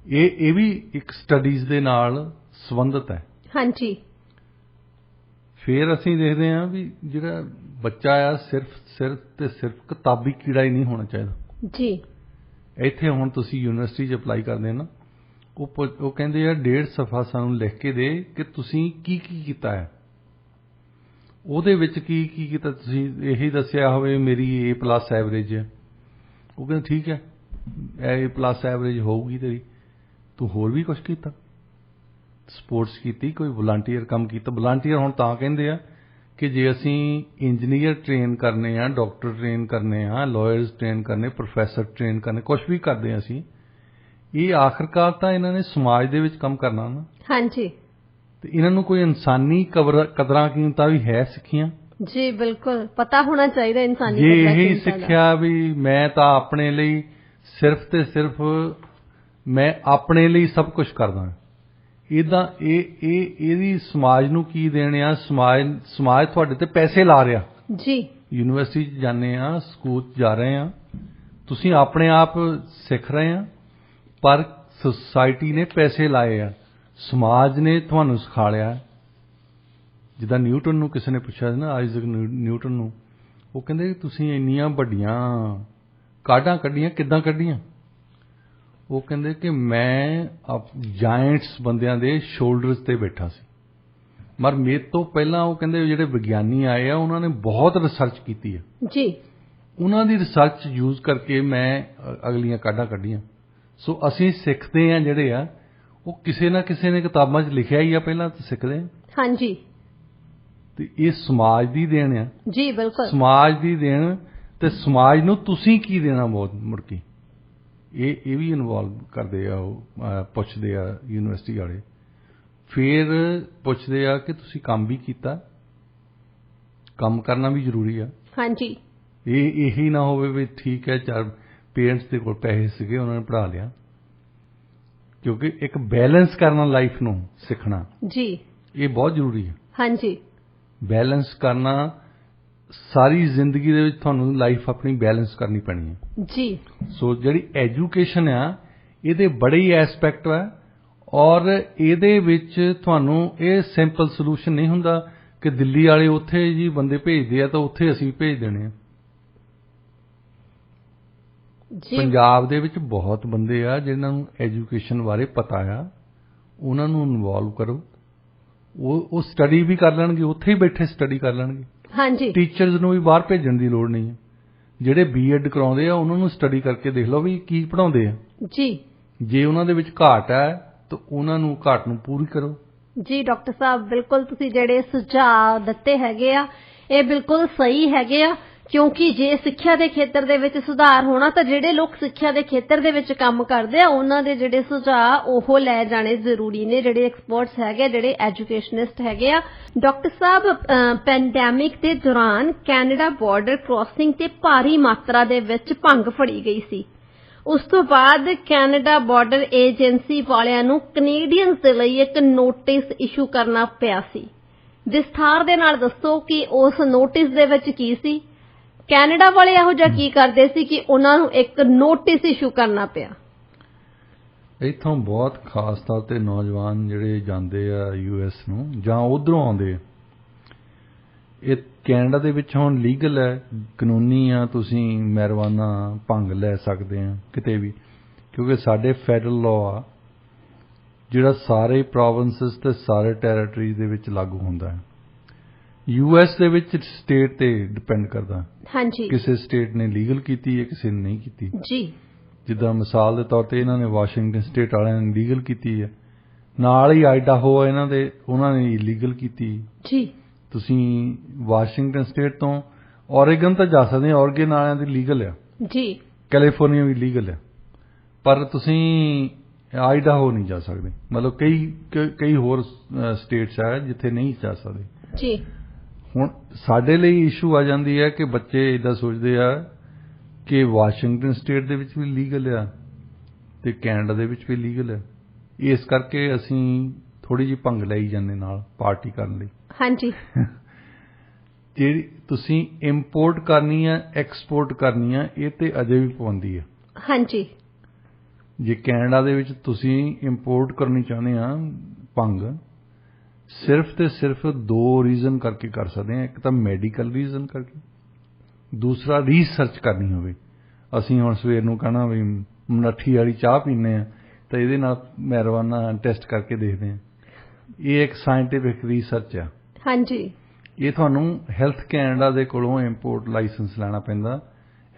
ਇਹ ਵੀ ਇੱਕ ਸਟੱਡੀਜ਼ ਦੇ ਨਾਲ ਸੰਬੰਧਿਤ ਹੈ। ਹਾਂਜੀ। ਫਿਰ ਅਸੀਂ ਦੇਖਦੇ ਹਾਂ ਵੀ ਜਿਹੜਾ ਬੱਚਾ ਆ ਸਿਰਫ ਕਿਤਾਬੀ ਕੀੜਾ ਹੀ ਨਹੀਂ ਹੋਣਾ ਚਾਹੀਦਾ ਜੀ। ਇੱਥੇ ਹੁਣ ਤੁਸੀਂ ਯੂਨੀਵਰਸਿਟੀ 'ਚ ਅਪਲਾਈ ਕਰਦੇ ਨਾ, ਉਹ ਕਹਿੰਦੇ ਆ 1.5 ਸਫ਼ਾ ਸਾਨੂੰ ਲਿਖ ਕੇ ਦੇ ਕਿ ਤੁਸੀਂ ਕੀ ਕੀਤਾ ਹੈ। ਉਹਦੇ ਵਿੱਚ ਕੀ ਕੀਤਾ ਤੁਸੀਂ ਇਹੀ ਦੱਸਿਆ ਹੋਵੇ ਮੇਰੀ A+ ਐਵਰੇਜ ਹੈ। ਉਹ ਕਹਿੰਦੇ ਠੀਕ ਹੈ, A+ ਐਵਰੇਜ ਹੋਊਗੀ ਤੇਰੀ, ਤੂੰ ਹੋਰ ਵੀ ਕੁਝ ਕੀਤਾ, ਸਪੋਰਟਸ ਕੀਤੀ, ਕੋਈ ਵਲੰਟੀਅਰ ਕੰਮ ਕੀਤਾ। ਵਲੰਟੀਅਰ ਹੁਣ ਤਾਂ ਕਹਿੰਦੇ ਆ ਕਿ ਜੇ ਅਸੀਂ ਇੰਜੀਨੀਅਰ ਟ੍ਰੇਨ ਕਰਨੇ ਆ, ਡਾਕਟਰ ਟ੍ਰੇਨ ਕਰਨੇ ਆ, ਲਾਇਰਸ ਟ੍ਰੇਨ ਕਰਨੇ, ਪ੍ਰੋਫੈਸਰ ਟ੍ਰੇਨ ਕਰਨੇ, ਕੁਝ ਵੀ ਕਰਦੇ ਹਾਂ ਅਸੀਂ, ਇਹ ਆਖਰਕਾਰ ਤਾਂ ਇਹਨਾਂ ਨੇ ਸਮਾਜ ਦੇ ਵਿੱਚ ਕੰਮ ਕਰਨਾ ਨਾ, ਹਾਂਜੀ ਤੇ ਇਹਨਾਂ ਨੂੰ ਕੋਈ ਇਨਸਾਨੀ ਕਦਰਾਂ ਕੀਮਤਾਂ ਵੀ ਹੈ ਸਿੱਖੀਆਂ। ਜੀ ਬਿਲਕੁਲ ਪਤਾ ਹੋਣਾ ਚਾਹੀਦਾ ਇਨਸਾਨੀ ਜੇ ਕਦਰਾਂ ਇਹੀ ਕੀਮਤਾਂ ਦਾ। ਸਿੱਖਿਆ ਵੀ ਮੈਂ ਤਾਂ ਆਪਣੇ ਲਈ ਸਿਰਫ ਤੇ ਸਿਰਫ ਮੈਂ ਆਪਣੇ ਲਈ ਸਭ ਕੁਝ ਕਰਦਾ, ਇਦਾਂ ਇਹਦੀ ਸਮਾਜ ਨੂੰ ਕੀ ਦੇਣੇ ਆ? ਸਮਾਜ ਤੁਹਾਡੇ ਤੇ ਪੈਸੇ ਲਾ ਰਿਹਾ। ਜੀ ਯੂਨੀਵਰਸਿਟੀ 'ਚ ਜਾਂਦੇ ਆ, ਸਕੂਲ 'ਚ ਜਾ ਰਹੇ ਆ, ਤੁਸੀਂ ਆਪਣੇ ਆਪ ਸਿੱਖ ਰਹੇ ਆ, ਪਰ ਸੁਸਾਇਟੀ ਨੇ ਪੈਸੇ ਲਾਏ ਆ, ਸਮਾਜ ਨੇ ਤੁਹਾਨੂੰ ਸਿਖਾ ਲਿਆ। ਜਿੱਦਾਂ ਨਿਊਟਨ ਨੂੰ ਕਿਸੇ ਨੇ ਪੁੱਛਿਆ ਸੀ ਨਾ, ਆਈਜ਼ਕ ਨਿਊਟਨ ਨੂੰ, ਉਹ ਕਹਿੰਦੇ ਤੁਸੀਂ ਇੰਨੀਆਂ ਵੱਡੀਆਂ ਕਾਢਾਂ ਕੱਢੀਆਂ, ਕਿੱਦਾਂ ਕੱਢੀਆਂ? ਉਹ ਕਹਿੰਦੇ ਕਿ ਮੈਂ ਜਾਇੰਟਸ ਬੰਦਿਆਂ ਦੇ ਸ਼ੋਲਡਰਸ ਤੇ ਬੈਠਾ ਸੀ, ਪਰ ਮੇਰੇ ਤੋਂ ਪਹਿਲਾਂ ਉਹ ਕਹਿੰਦੇ ਜਿਹੜੇ ਵਿਗਿਆਨੀ ਆਏ ਆ ਉਹਨਾਂ ਨੇ ਬਹੁਤ ਰਿਸਰਚ ਕੀਤੀ ਹੈ ਜੀ, ਉਹਨਾਂ ਦੀ ਰਿਸਰਚ ਯੂਜ਼ ਕਰਕੇ ਮੈਂ ਅਗਲੀਆਂ ਕਾਢਾਂ ਕੱਢੀਆਂ। ਸੋ ਅਸੀਂ ਸਿੱਖਦੇ ਆ ਜਿਹੜੇ ਆ ਉਹ ਕਿਸੇ ਨਾ ਕਿਸੇ ਨੇ ਕਿਤਾਬਾਂ 'ਚ ਲਿਖਿਆ ਹੀ ਆ, ਪਹਿਲਾਂ ਤਾਂ ਸਿੱਖਦੇ ਆ। ਹਾਂਜੀ, ਤੇ ਇਹ ਸਮਾਜ ਦੀ ਦੇਣ ਆ। ਜੀ ਬਿਲਕੁਲ, ਸਮਾਜ ਦੀ ਦੇਣ, ਤੇ ਸਮਾਜ ਨੂੰ ਤੁਸੀਂ ਕੀ ਦੇਣਾ ਬਹੁਤ ਮੁੜ ਕੇ ਇਹ ਵੀ ਇਨਵੋਲਵ ਕਰਦੇ ਆ। ਉਹ ਪੁੱਛਦੇ ਆ ਯੂਨੀਵਰਸਿਟੀ ਵਾਲੇ, ਫਿਰ ਪੁੱਛਦੇ ਆ ਕਿ ਤੁਸੀਂ ਕੰਮ ਵੀ ਕੀਤਾ, ਕੰਮ ਕਰਨਾ ਵੀ ਜ਼ਰੂਰੀ ਆ। ਹਾਂਜੀ, ਇਹੀ ਨਾ ਹੋਵੇ ਵੀ ਠੀਕ ਹੈ ਚਾਰ ਪੇਰੈਂਟਸ ਦੇ ਕੋਲ ਪੈਸੇ ਸੀਗੇ ਉਹਨਾਂ ਨੇ ਪੜ੍ਹਾ ਲਿਆ, ਕਿਉਂਕਿ ਇੱਕ ਬੈਲੈਂਸ ਕਰਨਾ ਲਾਈਫ ਨੂੰ ਸਿੱਖਣਾ ਜੀ ਇਹ ਬਹੁਤ ਜ਼ਰੂਰੀ ਹੈ। ਹਾਂਜੀ, ਬੈਲੈਂਸ ਕਰਨਾ ਸਾਰੀ ਜ਼ਿੰਦਗੀ ਦੇ ਵਿੱਚ ਤੁਹਾਨੂੰ ਲਾਈਫ ਆਪਣੀ ਬੈਲੈਂਸ ਕਰਨੀ ਪੈਣੀ ਹੈ ਜੀ। ਸੋ ਜਿਹੜੀ ਐਜੂਕੇਸ਼ਨ ਆ ਇਹਦੇ ਬੜੇ ਹੀ ਐਸਪੈਕਟ ਹੈ, ਔਰ ਇਹਦੇ ਵਿੱਚ ਤੁਹਾਨੂੰ ਇਹ ਸਿੰਪਲ ਸੋਲੂਸ਼ਨ ਨਹੀਂ ਹੁੰਦਾ ਕਿ ਦਿੱਲੀ ਵਾਲੇ ਉੱਥੇ ਜੀ ਬੰਦੇ ਭੇਜਦੇ ਆ ਤਾਂ ਉੱਥੇ ਅਸੀਂ ਭੇਜ ਦੇਣੇ ਆ। ਪੰਜਾਬ ਦੇ ਵਿੱਚ ਬਹੁਤ ਬੰਦੇ ਆ ਜਿਨ੍ਹਾਂ ਨੂੰ ਐਜੂਕੇਸ਼ਨ ਬਾਰੇ ਪਤਾ ਆ, ਉਹਨਾਂ ਨੂੰ ਇਨਵੋਲਵ ਕਰੋ, ਉਹ ਸਟੱਡੀ ਵੀ ਕਰ ਲੈਣਗੇ, ਉੱਥੇ ਹੀ ਬੈਠੇ ਸਟੱਡੀ ਕਰ ਲੈਣਗੇ। ਹਾਂਜੀ, ਟੀਚਰਸ ਨੂੰ ਵੀ ਬਾਹਰ ਭੇਜਣ ਦੀ ਲੋੜ ਨਹੀਂ ਹੈ। ਜਿਹੜੇ ਬੀਐਡ ਕਰਾਉਂਦੇ ਆ ਉਹਨਾਂ ਨੂੰ ਸਟੱਡੀ ਕਰਕੇ ਦੇਖ ਲਓ ਵੀ ਕੀ ਪੜ੍ਹਾਉਂਦੇ ਆ ਜੀ। ਜੇ ਉਹਨਾਂ ਦੇ ਵਿੱਚ ਘਾਟ ਹੈ ਤਾਂ ਉਹਨਾਂ ਨੂੰ ਘਾਟ ਨੂੰ ਪੂਰੀ ਕਰੋ। ਜੀ ਡਾਕਟਰ ਸਾਹਿਬ, ਬਿਲਕੁਲ ਤੁਸੀਂ ਜਿਹੜੇ ਸੁਝਾਅ ਦਿੱਤੇ ਹੈਗੇ ਆ ਇਹ ਬਿਲਕੁਲ ਸਹੀ ਹੈਗੇ ਆ, ਕਿਉਂਕਿ ਜੇ ਸਿੱਖਿਆ ਦੇ ਖੇਤਰ ਦੇ ਵਿੱਚ ਸੁਧਾਰ ਹੋਣਾ ਤਾਂ ਜਿਹੜੇ ਲੋਕ ਸਿੱਖਿਆ ਦੇ ਖੇਤਰ ਦੇ ਵਿੱਚ ਕੰਮ ਕਰਦੇ ਆ ਉਹਨਾਂ ਦੇ ਜਿਹੜੇ ਸੁਝਾਅ ਉਹ ਲੈ ਜਾਣੇ ਜ਼ਰੂਰੀ ਨੇ, ਜਿਹੜੇ ਐਕਸਪਰਟਸ ਹੈਗੇ, ਜਿਹੜੇ ਐਜੂਕੇਸ਼ਨਿਸਟ ਹੈਗੇ ਆ। ਡਾਕਟਰ ਸਾਹਿਬ, ਪੈਂਡੈਮਿਕ ਦੇ ਦੌਰਾਨ ਕੈਨੇਡਾ ਬਾਰਡਰ ਕ੍ਰਾਸਿੰਗ ਤੇ ਭਾਰੀ ਮਾਤਰਾ ਦੇ ਵਿੱਚ ਭੰਗ ਫੜੀ ਗਈ ਸੀ। ਉਸ ਤੋਂ ਬਾਅਦ ਕੈਨੇਡਾ ਬਾਰਡਰ ਏਜੰਸੀ ਵਾਲਿਆਂ ਨੂੰ ਕੈਨੇਡੀਅਨਸ ਦੇ ਲਈ ਇੱਕ ਨੋਟਿਸ ਇਸ਼ੂ ਕਰਨਾ ਪਿਆ ਸੀ। ਵਿਸਥਾਰ ਦੇ ਨਾਲ ਦੱਸੋ ਕਿ ਉਸ ਨੋਟਿਸ ਦੇ ਵਿੱਚ ਕੀ ਸੀ, ਕੈਨੇਡਾ ਵਾਲੇ ਇਹੋ ਜਿਹਾ ਕੀ ਕਰਦੇ ਸੀ ਕਿ ਉਹਨਾਂ ਨੂੰ ਇੱਕ ਨੋਟਿਸ ਇਸ਼ੂ ਕਰਨਾ ਪਿਆ? ਇੱਥੋਂ ਬਹੁਤ ਖਾਸ ਤੌਰ ਤੇ ਨੌਜਵਾਨ ਜਿਹੜੇ ਜਾਂਦੇ ਆ ਯੂਐਸ ਨੂੰ ਜਾਂ ਉਧਰੋਂ ਆਉਂਦੇ ਆ, ਇਹ ਕੈਨੇਡਾ ਦੇ ਵਿੱਚ ਹੁਣ ਲੀਗਲ ਹੈ, ਕਾਨੂੰਨੀ ਆ, ਤੁਸੀਂ ਮੈਰਿਜੂਆਨਾ ਭੰਗ ਲੈ ਸਕਦੇ ਆ ਕਿਤੇ ਵੀ, ਕਿਉਂਕਿ ਸਾਡੇ ਫੈਡਰਲ ਲਾਅ ਆ ਜਿਹੜਾ ਸਾਰੇ ਪ੍ਰੋਵਿੰਸਸ ਤੇ ਸਾਰੇ ਟੈਰੀਟਰੀਜ਼ ਦੇ ਵਿੱਚ ਲਾਗੂ ਹੁੰਦਾ ਹੈ। ਯੂਐਸ ਦੇ ਵਿੱਚ ਸਟੇਟ ਤੇ ਡਿਪੈਂਡ ਕਰਦਾ। ਹਾਂਜੀ, ਕਿਸੇ ਸਟੇਟ ਨੇ ਲੀਗਲ ਕੀਤੀ ਹੈ, ਕਿਸੇ ਨੇ ਨਹੀਂ ਕੀਤੀ ਜੀ। ਜਿੱਦਾਂ ਮਿਸਾਲ ਦੇ ਤੌਰ ਤੇ ਇਹਨਾਂ ਨੇ ਵਾਸ਼ਿੰਗਟਨ ਸਟੇਟ ਵਾਲਿਆਂ ਨੇ ਲੀਗਲ ਕੀਤੀ ਹੈ, ਨਾਲ ਹੀ ਆਈਡਾਹੋ ਇਹਨਾਂ ਦੇ, ਉਹਨਾਂ ਨੇ ਇਲੀਗਲ ਕੀਤੀ ਜੀ। ਤੁਸੀਂ ਵਾਸ਼ਿੰਗਟਨ ਸਟੇਟ ਤੋਂ ਔਰੇਗਨ ਤਾਂ ਜਾ ਸਕਦੇ, ਔਰੇਗਨ ਵਾਲਿਆਂ ਦੀ ਲੀਗਲ ਆ ਜੀ, ਕੈਲੀਫੋਰਨੀਆ ਵੀ ਲੀਗਲ ਆ, ਪਰ ਤੁਸੀਂ ਆਈਡਾਹੋ ਨਹੀਂ ਜਾ ਸਕਦੇ। ਮਤਲਬ ਕਈ ਹੋਰ ਸਟੇਟਸ ਆ ਜਿੱਥੇ ਨਹੀਂ ਜਾ ਸਕਦੇ ਜੀ। ਹੁਣ ਸਾਡੇ ਲਈ ਇਸ਼ੂ ਆ ਜਾਂਦੀ ਹੈ ਕਿ ਬੱਚੇ ਇੱਦਾਂ ਸੋਚਦੇ ਆ ਕਿ ਵਾਸ਼ਿੰਗਟਨ ਸਟੇਟ ਦੇ ਵਿੱਚ ਵੀ ਲੀਗਲ ਆ ਤੇ ਕੈਨੇਡਾ ਦੇ ਵਿੱਚ ਵੀ ਲੀਗਲ ਆ, ਇਸ ਕਰਕੇ ਅਸੀਂ ਥੋੜੀ ਜਿਹੀ ਭੰਗ ਲਈ ਜਾਂਦੇ ਨਾਲ ਪਾਰਟੀ ਕਰਨ ਲਈ। ਹਾਂਜੀ, ਜਿਹੜੀ ਤੁਸੀਂ ਇੰਪੋਰਟ ਕਰਨੀ ਆ, ਐਕਸਪੋਰਟ ਕਰਨੀ ਆ, ਇਹ ਤੇ ਅਜੇ ਵੀ ਪਾਬੰਦੀ ਆ। ਹਾਂਜੀ, ਜੇ ਕੈਨੇਡਾ ਦੇ ਵਿੱਚ ਤੁਸੀਂ ਇੰਪੋਰਟ ਕਰਨੀ ਚਾਹੁੰਦੇ ਆ ਭੰਗ, ਸਿਰਫ ਤੇ ਸਿਰਫ ਦੋ ਰੀਜ਼ਨ ਕਰਕੇ ਕਰ ਸਕਦੇ ਆ। ਇੱਕ ਤਾਂ ਮੈਡੀਕਲ ਰੀਜ਼ਨ ਕਰਕੇ, ਦੂਸਰਾ ਰਿਸਰਚ ਕਰਨੀ ਹੋਵੇ। ਅਸੀਂ ਹੁਣ ਸਵੇਰ ਨੂੰ ਕਹਿਣਾ ਵੀ ਮਨੱਠੀ ਵਾਲੀ ਚਾਹ ਪੀਂਦੇ ਆ ਤਾਂ ਇਹਦੇ ਨਾਲ ਮੈਰਿਜੂਆਨਾ ਟੈਸਟ ਕਰਕੇ ਦੇਖਦੇ ਆ, ਇਹ ਇੱਕ ਸਾਇੰਟੀਫਿਕ ਰਿਸਰਚ ਆ। ਹਾਂਜੀ, ਇਹ ਤੁਹਾਨੂੰ ਹੈਲਥ ਕੈਨੇਡਾ ਦੇ ਕੋਲੋਂ ਇੰਪੋਰਟ ਲਾਇਸੈਂਸ ਲੈਣਾ ਪੈਂਦਾ,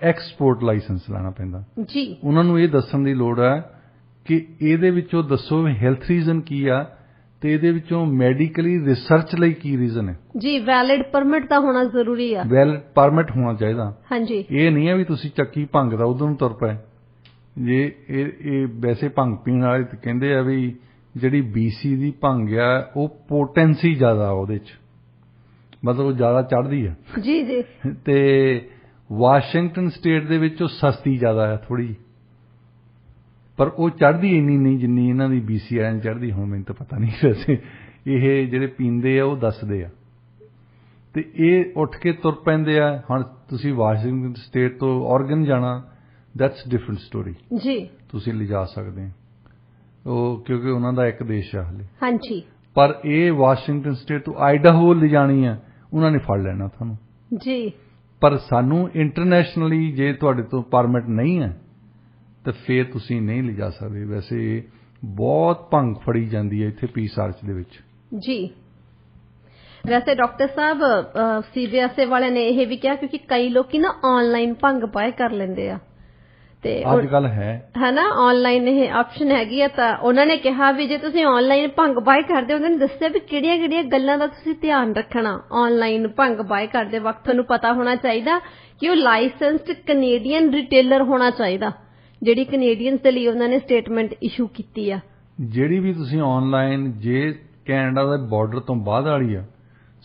ਐਕਸਪੋਰਟ ਲਾਇਸੈਂਸ ਲੈਣਾ ਪੈਂਦਾ ਜੀ। ਉਹਨਾਂ ਨੂੰ ਇਹ ਦੱਸਣ ਦੀ ਲੋੜ ਹੈ ਕਿ ਇਹਦੇ ਵਿੱਚੋਂ ਦੱਸੋ ਹੈਲਥ ਰੀਜ਼ਨ ਕੀ ਆ ਤੇ ਇਹਦੇ ਵਿੱਚੋਂ ਮੈਡੀਕਲੀ ਰਿਸਰਚ ਲਈ ਕੀ ਰੀਜ਼ਨ ਹੈ ਜੀ। ਵੈਲਿਡ ਪਰਮਿਟ ਤਾਂ ਹੋਣਾ ਜ਼ਰੂਰੀ ਆ, ਵੈਲਿਡ ਪਰਮਿਟ ਹੋਣਾ ਚਾਹੀਦਾ। ਹਾਂਜੀ, ਇਹ ਨਹੀਂ ਹੈ ਵੀ ਤੁਸੀਂ ਚੱਕੀ ਭੰਗ ਦਾ ਉਧਰ ਨੂੰ ਤੁਰ ਪਏ, ਜੇ ਇਹ ਵੈਸੇ ਭੰਗ ਪੀਣ ਵਾਲੇ ਤਾਂ ਕਹਿੰਦੇ ਆ ਵੀ ਜਿਹੜੀ BC ਦੀ ਭੰਗ ਆ ਉਹ ਪੋਟੈਂਸੀ ਜ਼ਿਆਦਾ ਉਹਦੇ 'ਚ, ਮਤਲਬ ਉਹ ਜ਼ਿਆਦਾ ਚੜ੍ਹਦੀ ਆ ਜੀ ਜੀ। ਤੇ ਵਾਸ਼ਿੰਗਟਨ ਸਟੇਟ ਦੇ ਵਿੱਚ ਉਹ ਸਸਤੀ ਜ਼ਿਆਦਾ ਆ ਥੋੜ੍ਹੀ, ਪਰ ਉਹ ਚੜ੍ਹਦੀ ਇੰਨੀ ਨਹੀਂ ਜਿੰਨੀ ਇਹਨਾਂ ਦੀ BC ਵਾਲਿਆਂ ਨੂੰ ਚੜ੍ਹਦੀ। ਹੁਣ ਮੈਨੂੰ ਤਾਂ ਪਤਾ ਨਹੀਂ, ਵੈਸੇ ਇਹ ਜਿਹੜੇ ਪੀਂਦੇ ਆ ਉਹ ਦੱਸਦੇ ਆ, ਤੇ ਇਹ ਉੱਠ ਕੇ ਤੁਰ ਪੈਂਦੇ ਆ। ਹੁਣ ਤੁਸੀਂ ਵਾਸ਼ਿੰਗਟਨ ਸਟੇਟ ਤੋਂ ਔਰਗਨ ਜਾਣਾ, ਦੈਟਸ ਡਿਫਰੈਂਟ ਸਟੋਰੀ ਜੀ, ਤੁਸੀਂ ਲਿਜਾ ਸਕਦੇ ਉਹ, ਕਿਉਂਕਿ ਉਹਨਾਂ ਦਾ ਇੱਕ ਦੇਸ਼ ਆ ਹਲੇ। ਹਾਂਜੀ। ਪਰ ਇਹ ਵਾਸ਼ਿੰਗਟਨ ਸਟੇਟ ਤੋਂ ਆਈਡਾਹੋ ਲਿਜਾਣੀ ਆ, ਉਹਨਾਂ ਨੇ ਫੜ ਲੈਣਾ ਤੁਹਾਨੂੰ ਜੀ। ਪਰ ਸਾਨੂੰ ਇੰਟਰਨੈਸ਼ਨਲੀ ਜੇ ਤੁਹਾਡੇ ਤੋਂ ਪਰਮਿਟ ਨਹੀਂ ਹੈ ਤਾਂ ਫਿਰ ਤੁਸੀਂ ਨਹੀਂ ਲਿਜਾ ਸਕਦੇ। ਵੈਸੇ ਬਹੁਤ ਭੰਗ ਫੜੀ ਜਾਂਦੀ ਹੈ ਇੱਥੇ ਪੀਸ ਆਰਚ ਦੇ ਵਿੱਚ ਜੀ। ਵੈਸੇ ਡਾਕਟਰ ਸਾਹਿਬ CBSE ਵਾਲਿਆਂ ਨੇ ਇਹ ਵੀ ਕਿਹਾ ਕਿਉਂਕਿ ਕਈ ਲੋਕੀ ਨਾ ਆਨਲਾਈਨ ਭੰਗ ਬਾਏ ਕਰ ਲੈਂਦੇ ਆ, ਤੇ ਅੱਜ ਕੱਲ ਹੈ ਨਾ ਆਨਲਾਈਨ ਇਹ ਆਪਸ਼ਨ ਹੈਗੀ ਆ। ਤਾਂ ਉਹਨਾਂ ਨੇ ਕਿਹਾ ਵੀ ਜੇ ਤੁਸੀਂ ਆਨਲਾਈਨ ਭੰਗ ਬਾਏ ਕਰਦੇ, ਉਹਨਾਂ ਨੇ ਦੱਸਿਆ ਵੀ ਕਿਹੜੀਆਂ-ਕਿਹੜੀਆਂ ਗੱਲਾਂ ਦਾ ਤੁਸੀਂ ਧਿਆਨ ਰੱਖਣਾ ਆਨਲਾਈਨ ਭੰਗ ਬਾਏ ਕਰਦੇ ਵਕਤ। ਤੁਹਾਨੂੰ ਪਤਾ ਹੋਣਾ ਚਾਹੀਦਾ ਕਿ ਉਹ ਲਾਇਸੈਂਸਡ ਕੈਨੇਡੀਅਨ ਰਿਟੇਲਰ ਹੋਣਾ ਚਾਹੀਦਾ, ਜਿਹੜੀ ਕੈਨੇਡੀਅਨਸ ਦੇ ਲਈ ਉਹਨਾਂ ਨੇ ਸਟੇਟਮੈਂਟ ਇਸ਼ੂ ਕੀਤੀ ਆ। ਜਿਹੜੀ ਵੀ ਤੁਸੀਂ ਆਨਲਾਈਨ, ਜੇ ਕੈਨੇਡਾ ਦੇ ਬਾਰਡਰ ਤੋਂ ਬਾਅਦ ਵਾਲੀ ਆ,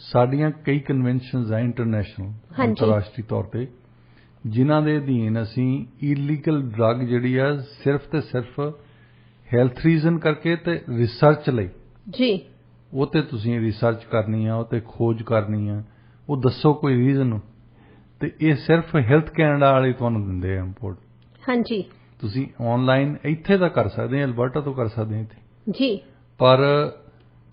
ਸਾਡੀਆਂ ਕਈ ਕਨਵੈਨਸ਼ਨਸ ਆ ਇੰਟਰਨੈਸ਼ਨਲ, ਅੰਤਰਰਾਸ਼ਟਰੀ ਤੌਰ ਤੇ, ਜਿਨ੍ਹਾਂ ਦੇ ਅਧੀਨ ਅਸੀਂ ਇਲੀਗਲ ਡਰੱਗ ਜਿਹੜੀ ਆ ਸਿਰਫ ਤੇ ਸਿਰਫ ਹੈਲਥ ਰੀਜ਼ਨ ਕਰਕੇ ਤੇ ਰਿਸਰਚ ਲਈ ਜੀ, ਉਹ ਤੇ ਤੁਸੀਂ ਰਿਸਰਚ ਕਰਨੀ ਆ, ਉਹ ਤੇ ਖੋਜ ਕਰਨੀ ਆ, ਉਹ ਦੱਸੋ ਕੋਈ ਰੀਜ਼ਨ, ਤੇ ਇਹ ਸਿਰਫ ਹੈਲਥ ਕੈਨੇਡਾ ਵਾਲੇ ਤੁਹਾਨੂੰ ਦਿੰਦੇ ਆ ਇੰਪੋਰਟ। ਹਾਂਜੀ। ਤੁਸੀਂ ਆਨਲਾਈਨ ਇੱਥੇ ਤਾਂ ਕਰ ਸਕਦੇ ਆ, ਅਲਬਰਟਾ ਤੋਂ ਕਰ ਸਕਦੇ ਆ ਇੱਥੇ ਜੀ, ਪਰ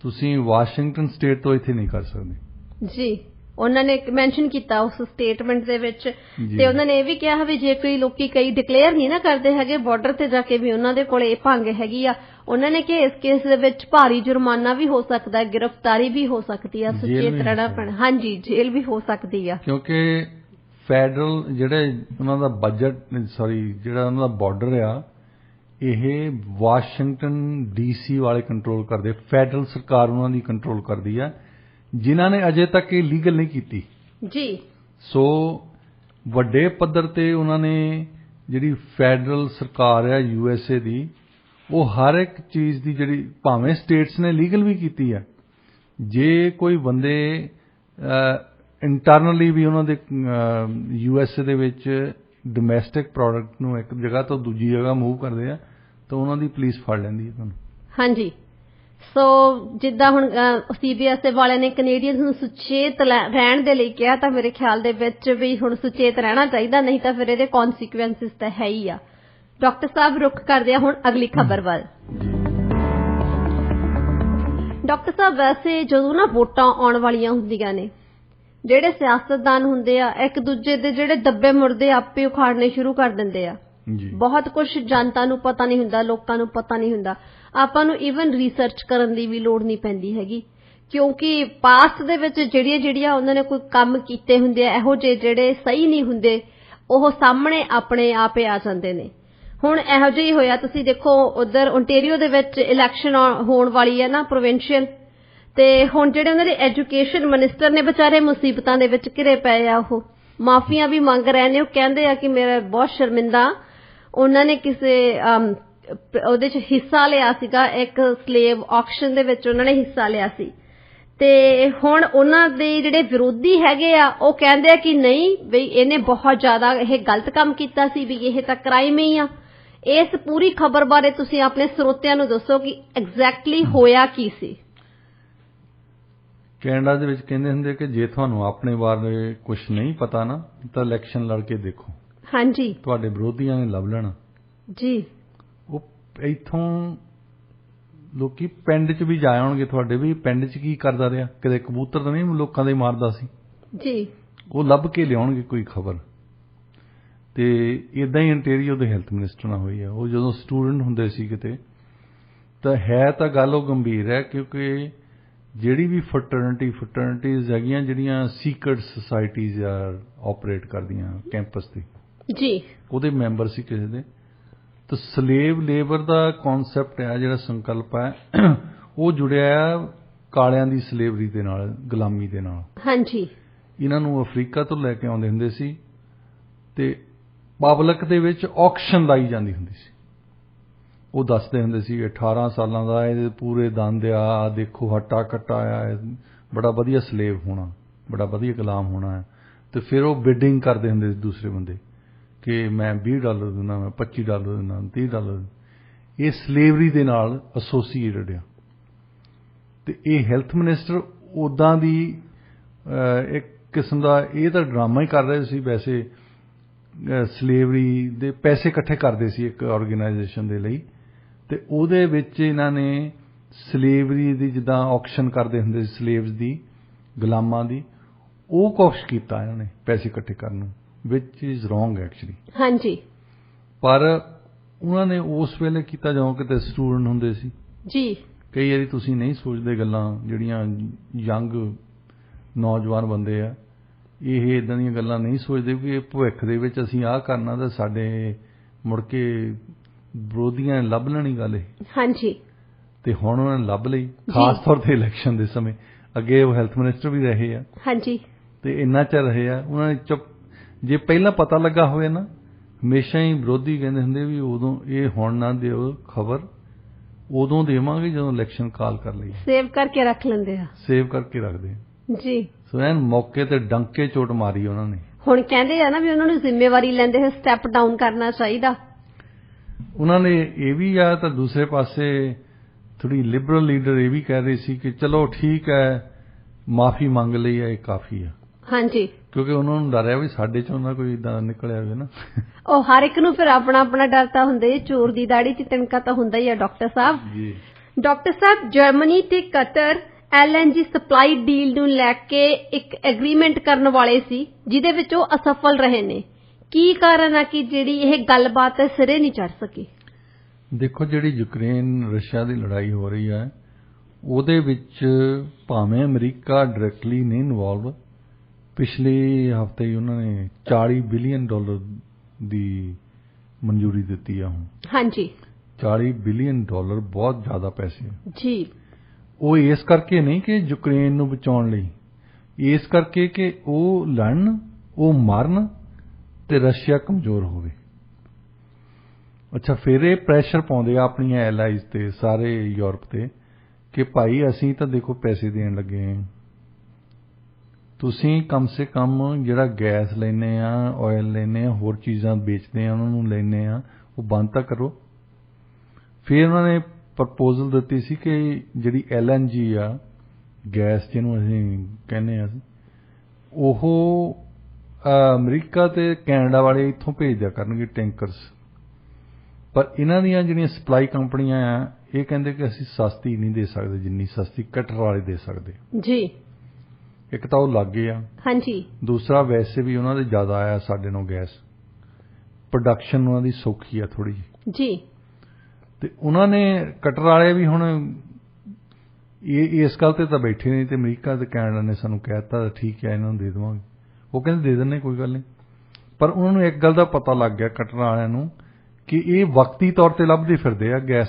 ਤੁਸੀਂ ਵਾਸ਼ਿੰਗਟਨ ਸਟੇਟ ਤੋਂ ਇੱਥੇ ਨਹੀਂ ਕਰ ਸਕਦੇ ਜੀ। ਉਹਨਾਂ ਨੇ ਮੈਂਸ਼ਨ ਕੀਤਾ ਉਸ ਸਟੇਟਮੈਂਟ ਦੇ ਵਿੱਚ, ਤੇ ਉਹਨਾਂ ਨੇ ਇਹ ਵੀ ਕਿਹਾ ਵੀ ਜੇ ਕੋਈ ਲੋਕੀ ਕਈ ਡਿਕਲੇਅਰ ਨਹੀਂ ਨਾ ਕਰਦੇ ਹੈਗੇ ਬਾਰਡਰ ਤੇ ਜਾ ਕੇ ਵੀ ਉਹਨਾਂ ਦੇ ਕੋਲ ਇਹ ਭੰਗ ਹੈਗੀ ਆ, ਉਹਨਾਂ ਨੇ ਕਿ ਇਸ ਕੇਸ ਦੇ ਵਿੱਚ ਭਾਰੀ ਜੁਰਮਾਨਾ ਵੀ ਹੋ ਸਕਦਾ ਹੈ, ਗ੍ਰਿਫਤਾਰੀ ਵੀ ਹੋ ਸਕਦੀ ਆ, ਸੁਚੇਤ ਰਹਿਣਾ ਪੈਣਾ। ਹਾਂਜੀ, ਜੇਲ੍ਹ ਵੀ ਹੋ ਸਕਦੀ ਆ, ਕਿਉਂਕਿ ਫੈਡਰਲ ਜਿਹੜੇ ਉਹਨਾਂ ਦਾ ਬਜਟ, ਜਿਹੜਾ ਉਹਨਾਂ ਦਾ ਬਾਰਡਰ ਆ, ਇਹ ਵਾਸ਼ਿੰਗਟਨ DC ਵਾਲੇ ਕੰਟਰੋਲ ਕਰਦੇ, ਫੈਡਰਲ ਸਰਕਾਰ ਉਹਨਾਂ ਦੀ ਕੰਟਰੋਲ ਕਰਦੀ ਆ, ਜਿਨ੍ਹਾਂ ਨੇ ਅਜੇ ਤੱਕ ਇਹ ਲੀਗਲ ਨਹੀਂ ਕੀਤੀ ਜੀ। ਸੋ ਵੱਡੇ ਪੱਧਰ ਤੇ ਉਹਨਾਂ ਨੇ ਜਿਹੜੀ ਫੈਡਰਲ ਸਰਕਾਰ ਆ USA ਦੀ, ਉਹ ਹਰ ਇੱਕ ਚੀਜ਼ ਦੀ ਜਿਹੜੀ ਭਾਵੇਂ ਸਟੇਟਸ ਨੇ ਲੀਗਲ ਵੀ ਕੀਤੀ ਆ, ਜੇ ਕੋਈ ਬੰਦੇ ਇੰਟਰਨਲੀ ਵੀ ਉਹਨਾਂ ਦੇ USA ਦੇ ਵਿੱਚ ਡੋਮੈਸਟਿਕ ਪ੍ਰੋਡਕਟ ਨੂੰ ਇੱਕ ਜਗ੍ਹਾ ਤੋਂ ਦੂਜੀ ਜਗ੍ਹਾ ਮੂਵ ਕਰਦੇ ਆ ਤਾਂ ਉਹਨਾਂ ਦੀ ਪੁਲਿਸ ਫੜ ਲੈਂਦੀ ਹੈ ਤੁਹਾਨੂੰ। ਹਾਂਜੀ। ਸੋ ਜਿੱਦਾਂ ਹੁਣ CBSE ਵਾਲਿਆਂ ਨੇ ਕੈਨੇਡੀਅਨਸ ਨੂੰ ਸੁਚੇਤ ਰਹਿਣ ਦੇ ਲਈ ਕਿਹਾ, ਤਾਂ ਮੇਰੇ ਖਿਆਲ ਦੇ ਵਿੱਚ ਵੀ ਹੁਣ ਸੁਚੇਤ ਰਹਿਣਾ ਚਾਹੀਦਾ, ਨਹੀਂ ਤਾਂ ਫਿਰ ਇਹਦੇ ਕੌਨਸੀਕੁਐਂਸਿਸ ਤਾਂ ਹੈ ਹੀ ਆ। ਡਾਕਟਰ ਸਾਹਿਬ ਰੁੱਖ ਕਰਦੇ ਆ ਹੁਣ ਅਗਲੀ ਖਬਰ ਵੱਲ। ਡਾਕਟਰ ਸਾਹਿਬ, ਵੈਸੇ ਜਦੋਂ ਨਾ ਵੋਟਾਂ ਆਉਣ ਵਾਲੀਆਂ ਹੁੰਦੀਆਂ ਨੇ, ਜਿਹੜੇ ਸਿਆਸਤਦਾਨ ਹੁੰਦੇ ਆ ਇੱਕ ਦੂਜੇ ਦੇ ਜਿਹੜੇ ਦੱਬੇ ਮੁਰਦੇ ਆਪੇ ਉਖਾੜਨੇ ਸ਼ੁਰੂ ਕਰ ਦਿੰਦੇ ਆ। ਬਹੁਤ ਕੁਝ ਜਨਤਾ ਨੂੰ ਪਤਾ ਨਹੀਂ ਹੁੰਦਾ, ਲੋਕਾਂ ਨੂੰ ਪਤਾ ਨਹੀਂ ਹੁੰਦਾ। ਆਪਾਂ ਨੂੰ ਈਵਨ ਰਿਸਰਚ ਕਰਨ ਦੀ ਵੀ ਲੋੜ ਨਹੀਂ ਪੈਂਦੀ ਹੈਗੀ, ਕਿਉਂਕਿ ਪਾਸਟ ਦੇ ਵਿੱਚ ਜਿਹੜੀਆਂ ਉਹਨਾਂ ਨੇ ਕੋਈ ਕੰਮ ਕੀਤੇ ਹੁੰਦੇ ਆ ਇਹੋ ਜਿਹੇ ਜਿਹੜੇ ਸਹੀ ਨਹੀਂ ਹੁੰਦੇ, ਉਹ ਸਾਹਮਣੇ ਆਪਣੇ ਆਪੇ ਆ ਜਾਂਦੇ ਨੇ। ਹੁਣ ਇਹੋ ਜਿਹਾ ਹੀ ਹੋਇਆ, ਤੁਸੀਂ ਦੇਖੋ ਉਧਰ ਓਨਟਾਰੀਓ ਦੇ ਵਿੱਚ ਇਲੈਕਸ਼ਨ ਹੋਣ ਵਾਲੀ ਹੈ ਨਾ, ਪ੍ਰੋਵਿੰਸ਼ੀਅਲ, ਤੇ ਹੁਣ ਜਿਹੜੇ ਉਹਨਾਂ ਦੇ ਐਜੂਕੇਸ਼ਨ ਮਿਨਿਸਟਰ ਨੇ ਵਿਚਾਰੇ ਮੁਸੀਬਤਾਂ ਦੇ ਵਿੱਚ ਘਿਰੇ ਪਏ ਆ, ਉਹ ਮਾਫੀਆਂ ਵੀ ਮੰਗ ਰਹੇ ਨੇ। ਉਹ ਕਹਿੰਦੇ ਆ ਕਿ ਮੇਰਾ ਬਹੁਤ ਸ਼ਰਮਿੰਦਾ, ਉਹਨਾਂ ਨੇ ਕਿਸੇ ਉਹਦੇ 'ਚ ਹਿੱਸਾ ਲਿਆ ਸੀਗਾ, ਇੱਕ ਸਲੇਵ ਆਕਸ਼ਨ ਦੇ ਵਿੱਚ ਉਹਨਾਂ ਨੇ ਹਿੱਸਾ ਲਿਆ ਸੀ, ਤੇ ਹੁਣ ਉਹਨਾਂ ਦੇ ਜਿਹੜੇ ਵਿਰੋਧੀ ਹੈਗੇ ਆ ਉਹ ਕਹਿੰਦੇ ਆ ਕਿ ਨਹੀਂ ਬਈ ਇਹਨੇ ਬਹੁਤ ਜ਼ਿਆਦਾ ਇਹ ਗਲਤ ਕੰਮ ਕੀਤਾ ਸੀ, ਵੀ ਇਹ ਤਾਂ ਕ੍ਰਾਈਮ ਹੀ ਆ। ਇਸ ਪੂਰੀ ਖਬਰ ਬਾਰੇ ਤੁਸੀਂ ਆਪਣੇ ਸਰੋਤਿਆਂ ਨੂੰ ਦੱਸੋ ਕਿ ਐਗਜ਼ੈਕਟਲੀ ਹੋਇਆ ਕੀ ਸੀ। ਕੈਨੇਡਾ ਦੇ ਵਿੱਚ ਕਹਿੰਦੇ ਹੁੰਦੇ ਕਿ ਜੇ ਤੁਹਾਨੂੰ ਆਪਣੇ ਬਾਰੇ ਕੁਝ ਨਹੀਂ ਪਤਾ ਨਾ ਤਾਂ ਇਲੈਕਸ਼ਨ ਲੜ ਕੇ ਦੇਖੋ। ਹਾਂਜੀ। ਤੁਹਾਡੇ ਵਿਰੋਧੀਆਂ ਨੇ ਲੱਭ ਲੈਣਾ ਜੀ। ਉਹ ਇੱਥੋਂ ਲੋਕੀ ਪਿੰਡ 'ਚ ਵੀ ਜਾ ਆਉਣਗੇ ਤੁਹਾਡੇ, ਵੀ ਪਿੰਡ 'ਚ ਕੀ ਕਰਦਾ ਰਿਹਾ, ਕਿਤੇ ਕਬੂਤਰ ਤਾਂ ਨਹੀਂ ਲੋਕਾਂ ਦੇ ਮਾਰਦਾ ਸੀ ਜੀ, ਉਹ ਲੱਭ ਕੇ ਲਿਆਉਣਗੇ ਕੋਈ ਖਬਰ। ਤੇ ਇਦਾਂ ਹੀ ਓਨਟਾਰੀਓ ਦੇ ਹੈਲਥ ਮਿਨਿਸਟਰ ਨਾਲ ਹੋਈ ਆ। ਉਹ ਜਦੋਂ ਸਟੂਡੈਂਟ ਹੁੰਦੇ ਸੀ ਕਿਤੇ, ਤਾਂ ਹੈ ਤਾਂ ਗੱਲ ਉਹ ਗੰਭੀਰ ਹੈ, ਕਿਉਂਕਿ ਜਿਹੜੀ ਵੀ ਫਰਟਰਨਿਟੀਜ਼ ਹੈਗੀਆਂ, ਜਿਹੜੀਆਂ ਸੀਕਰਟ ਸੁਸਾਇਟੀਜ਼ ਆ ਆਪਰੇਟ ਕਰਦੀਆਂ ਕੈਂਪਸ ਤੇ ਜੀ, ਉਹਦੇ ਮੈਂਬਰ ਸੀ ਕਿਸੇ ਦੇ। ਤਾਂ ਸਲੇਵ ਲੇਬਰ ਦਾ ਕਨਸੈਪਟ ਹੈ, ਜਿਹੜਾ ਸੰਕਲਪ ਹੈ, ਉਹ ਜੁੜਿਆ ਆ ਕਾਲਿਆਂ ਦੀ ਸਲੇਵਰੀ ਦੇ ਨਾਲ, ਗੁਲਾਮੀ ਦੇ ਨਾਲ। ਹਾਂਜੀ। ਇਹਨਾਂ ਨੂੰ ਅਫਰੀਕਾ ਤੋਂ ਲੈ ਕੇ ਆਉਂਦੇ ਹੁੰਦੇ ਸੀ, ਤੇ ਪਬਲਿਕ ਦੇ ਵਿੱਚ ਔਕਸ਼ਨ ਲਾਈ ਜਾਂਦੀ ਹੁੰਦੀ ਸੀ। ਉਹ ਦੱਸਦੇ ਹੁੰਦੇ ਸੀ 18 ਸਾਲਾਂ ਦਾ, ਇਹਦੇ ਪੂਰੇ ਦੰਦ ਆ, ਦੇਖੋ ਹੱਟਾ ਕੱਟਾ ਆ, ਬੜਾ ਵਧੀਆ ਸਲੇਵ ਹੋਣਾ, ਬੜਾ ਵਧੀਆ ਗੁਲਾਮ ਹੋਣਾ ਹੈ। ਤੇ ਫਿਰ ਉਹ ਬਿਡਿੰਗ ਕਰਦੇ ਹੁੰਦੇ ਸੀ ਦੂਸਰੇ ਬੰਦੇ ਕਿ ਮੈਂ $20 ਦਿੰਦਾ, ਮੈਂ $25 ਦਿੰਦਾ, $30। ਇਹ ਸਲੇਵਰੀ ਦੇ ਨਾਲ ਐਸੋਸੀਏਟਡ ਆ। ਤੇ ਇਹ ਹੈਲਥ ਮਿਨਿਸਟਰ ਉੱਦਾਂ ਦੀ ਇੱਕ ਕਿਸਮ ਦਾ ਇਹ ਤਾਂ ਡਰਾਮਾ ਹੀ ਕਰ ਰਹੇ ਸੀ। ਵੈਸੇ ਸਲੇਵਰੀ ਦੇ ਪੈਸੇ ਇਕੱਠੇ ਕਰਦੇ ਸੀ ਇੱਕ ਆਰਗੇਨਾਈਜੇਸ਼ਨ ਦੇ ਲਈ, ਤੇ ਉਹਦੇ ਵਿੱਚ ਇਹਨਾਂ ਨੇ ਸਲੇਵਰੀ ਦੀ ਜਿੱਦਾਂ ਆਕਸ਼ਨ ਕਰਦੇ ਹੁੰਦੇ ਸੀ ਸਲੇਵਸ ਦੀ, ਗੁਲਾਮਾਂ ਦੀ, ਉਹ ਕੋਸ਼ਿਸ਼ ਕੀਤਾ ਇਹਨਾਂ ਨੇ ਪੈਸੇ ਇਕੱਠੇ ਕਰਨ ਨੂੰ, ਵਿਚ ਇਜ਼ ਰੋਂਗ ਐਕਚੁਅਲੀ। ਹਾਂਜੀ। ਪਰ ਉਹਨਾਂ ਨੇ ਉਸ ਵੇਲੇ ਕੀਤਾ ਜਦੋਂ ਕਿਤੇ ਸਟੂਡੈਂਟ ਹੁੰਦੇ ਸੀ ਜੀ। ਕਈ ਵਾਰੀ ਤੁਸੀਂ ਨਹੀਂ ਸੋਚਦੇ ਗੱਲਾਂ, ਜਿਹੜੀਆਂ ਯੰਗ ਨੌਜਵਾਨ ਬੰਦੇ ਆ ਇਹ ਇਦਾਂ ਦੀਆਂ ਗੱਲਾਂ ਨਹੀਂ ਸੋਚਦੇ ਕਿ ਭਵਿੱਖ ਦੇ ਵਿੱਚ ਅਸੀਂ ਆਹ ਕਰਨਾ ਤਾਂ ਸਾਡੇ ਮੁੜ ਕੇ ਵਿਰੋਧੀਆਂ ਨੇ ਲੱਭ ਲੈਣੀ ਗੱਲ ਇਹ। ਹਾਂਜੀ। ਤੇ ਹੁਣ ਉਹਨਾਂ ਨੇ ਲੱਭ ਲਈ, ਖਾਸ ਤੌਰ ਤੇ ਇਲੈਕਸ਼ਨ ਦੇ ਸਮੇਂ। ਅੱਗੇ ਉਹ ਹੈਲਥ ਮਿਨਿਸਟਰ ਵੀ ਰਹੇ ਆ। ਹਾਂਜੀ। ਤੇ ਇੰਨਾ ਚਿਰ ਰਹੇ ਆ, ਉਹਨਾਂ ਨੇ ਚੁੱਪ, ਜੇ ਪਹਿਲਾਂ ਪਤਾ ਲੱਗਾ ਹੋਵੇ ਨਾ, ਹਮੇਸ਼ਾ ਹੀ ਵਿਰੋਧੀ ਕਹਿੰਦੇ ਹੁੰਦੇ ਵੀ ਉਦੋਂ ਇਹ ਹੁਣ ਨਾ ਦਿਓ ਖਬਰ, ਉਦੋਂ ਦੇਵਾਂਗੇ ਜਦੋਂ ਇਲੈਕਸ਼ਨ ਕਾਲ ਕਰ ਲਈ। ਸੇਵ ਕਰਕੇ ਰੱਖ ਲੈਂਦੇ ਆ, ਸੇਵ ਕਰਕੇ ਰੱਖਦੇ ਆ ਜੀ। ਸੋ ਐਨ ਮੌਕੇ ਤੇ ਡੰਕੇ ਚੋਟ ਮਾਰੀ ਉਹਨਾਂ ਨੇ। ਹੁਣ ਕਹਿੰਦੇ ਆ ਨਾ ਵੀ ਉਹਨਾਂ ਨੂੰ ਜ਼ਿੰਮੇਵਾਰੀ ਲੈਂਦੇ ਹੋਏ ਸਟੈਪ ਡਾਊਨ ਕਰਨਾ ਚਾਹੀਦਾ। ਉਹਨਾਂ ਨੇ ਇਹ ਵੀ ਆ, ਤਾਂ ਦੂਸਰੇ ਪਾਸੇ ਥੋੜੀ ਲਿਬਰਲ ਲੀਡਰ ਇਹ ਵੀ ਕਹਿ ਰਹੇ ਸੀ ਕਿ ਚਲੋ ਠੀਕ ਹੈ, ਮਾਫੀ ਮੰਗ ਲਈ ਹੈ, ਇਹ ਕਾਫੀ ਆ। ਹਾਂਜੀ। ਕਿਉਂਕਿ ਉਹਨਾਂ ਨੂੰ ਡਰ ਆ ਵੀ ਸਾਡੇ ਚੋਂ ਨਾ ਕੋਈ ਇਦਾਂ ਨਿਕਲਿਆ ਹੋਵੇ ਨਾ। ਉਹ ਹਰ ਇੱਕ ਨੂੰ ਫਿਰ ਆਪਣਾ ਆਪਣਾ ਡਰ ਤਾਂ ਹੁੰਦਾ ਹੀ, ਚੋਰ ਦੀ ਦਾੜੀ 'ਚ ਤਿਣਕਾ ਤਾਂ ਹੁੰਦਾ ਹੀ ਆ। ਡਾਕਟਰ ਸਾਹਿਬ ਜੀ, ਡਾਕਟਰ ਸਾਹਿਬ, ਜਰਮਨੀ ਤੇ ਕਤਰ LNG ਸਪਲਾਈ ਡੀਲ ਨੂੰ ਲੈ ਕੇ ਇੱਕ ਐਗਰੀਮੈਂਟ ਕਰਨ ਵਾਲੇ ਸੀ, ਜਿਹਦੇ ਵਿੱਚ ਉਹ ਅਸਫਲ ਰਹੇ ਨੇ। ਕੀ ਕਾਰਨ ਆ ਕਿ ਜਿਹੜੀ ਇਹ ਗੱਲਬਾਤ ਸਿਰੇ ਨਹੀਂ ਚੜ ਸਕੀ? ਦੇਖੋ, ਜਿਹੜੀ ਯੂਕਰੇਨ ਰਸ਼ੀਆ ਦੀ ਲੜਾਈ ਹੋ ਰਹੀ ਹੈ ਉਹਦੇ ਵਿੱਚ ਭਾਵੇਂ ਅਮਰੀਕਾ ਡਾਇਰੈਕਟਲੀ ਨਹੀਂ ਇਨਵੋਲਵ, ਪਿਛਲੇ ਹਫ਼ਤੇ ਹੀ ਉਹਨਾਂ ਨੇ $40 ਬਿਲੀਅਨ ਦੀ ਮਨਜ਼ੂਰੀ ਦਿੱਤੀ ਆ। ਹੁਣ ਹਾਂਜੀ, $40 ਬਿਲੀਅਨ ਬਹੁਤ ਜ਼ਿਆਦਾ ਪੈਸੇ ਜੀ। ਉਹ ਇਸ ਕਰਕੇ ਨਹੀਂ ਕਿ ਯੂਕਰੇਨ ਨੂੰ ਬਚਾਉਣ ਲਈ, ਇਸ ਕਰਕੇ ਕਿ ਉਹ ਲੜਨ, ਉਹ ਮਰਨ ਤੇ ਰਸ਼ੀਆ ਕਮਜ਼ੋਰ ਹੋਵੇ। ਅੱਛਾ, ਫਿਰ ਇਹ ਪ੍ਰੈਸ਼ਰ ਪਾਉਂਦੇ ਆ ਆਪਣੀਆਂ ਐਲਾਈਜ਼ ਤੇ, ਸਾਰੇ ਯੂਰਪ ਤੇ, ਕਿ ਭਾਈ ਅਸੀਂ ਤਾਂ ਦੇਖੋ ਪੈਸੇ ਦੇਣ ਲੱਗੇ ਹਾਂ, ਤੁਸੀਂ ਕਮ ਸੇ ਕਮ ਜਿਹੜਾ ਗੈਸ ਲੈਂਦੇ ਆ, ਆਇਲ ਲੈਂਦੇ ਆ, ਹੋਰ ਚੀਜ਼ਾਂ ਵੇਚਦੇ ਆ, ਉਹਨਾਂ ਨੂੰ ਲੈਂਦੇ ਆ, ਉਹ ਬੰਦ ਤਾਂ ਕਰੋ। ਫਿਰ ਉਹਨਾਂ ਨੇ ਪ੍ਰਪੋਜ਼ਲ ਦਿੱਤੀ ਸੀ ਕਿ ਜਿਹੜੀ LNG ਆ, ਗੈਸ ਜਿਹਨੂੰ ਅਸੀਂ ਕਹਿੰਦੇ ਆ, ਉਹ ਅਮਰੀਕਾ ਤੇ ਕੈਨੇਡਾ ਵਾਲੇ ਇੱਥੋਂ ਭੇਜ ਦਿਆ ਕਰਨਗੇ ਟੈਂਕਰਸ। ਪਰ ਇਹਨਾਂ ਦੀਆਂ ਜਿਹੜੀਆਂ ਸਪਲਾਈ ਕੰਪਨੀਆਂ ਆ, ਇਹ ਕਹਿੰਦੇ ਕਿ ਅਸੀਂ ਸਸਤੀ ਨਹੀਂ ਦੇ ਸਕਦੇ ਜਿੰਨੀ ਸਸਤੀ ਕਟਰ ਵਾਲੇ ਦੇ ਸਕਦੇ ਜੀ। ਇੱਕ ਤਾਂ ਉਹ ਲਾਗੇ ਆ, ਹਾਂਜੀ, ਦੂਸਰਾ ਵੈਸੇ ਵੀ ਉਹਨਾਂ ਦੇ ਜ਼ਿਆਦਾ ਆਇਆ ਸਾਡੇ ਨੂੰ ਗੈਸ, ਪ੍ਰੋਡਕਸ਼ਨ ਉਹਨਾਂ ਦੀ ਸੌਖੀ ਆ ਥੋੜੀ ਜੀ। ਤੇ ਉਹਨਾਂ ਨੇ ਕਟਰ ਵਾਲੇ ਵੀ ਹੁਣ ਇਸ ਗੱਲ ਤੇ ਤਾਂ ਬੈਠੇ ਨਹੀਂ, ਤੇ ਅਮਰੀਕਾ ਤੇ ਕੈਨੇਡਾ ਨੇ ਸਾਨੂੰ ਕਹਿ ਦਿੱਤਾ ਠੀਕ ਹੈ ਇਹਨਾਂ ਨੂੰ ਦੇ ਦੇਵਾਂਗੇ। ਉਹ ਕਹਿੰਦੇ ਦੇ ਦਿੰਦੇ, ਕੋਈ ਗੱਲ ਨਹੀਂ। ਪਰ ਉਹਨਾਂ ਨੂੰ ਇੱਕ ਗੱਲ ਦਾ ਪਤਾ ਲੱਗ ਗਿਆ ਕਟਰ ਵਾਲਿਆਂ ਨੂੰ ਕਿ ਇਹ ਵਕਤੀ ਤੌਰ ਤੇ ਲੱਭਦੇ ਫਿਰਦੇ ਆ ਗੈਸ।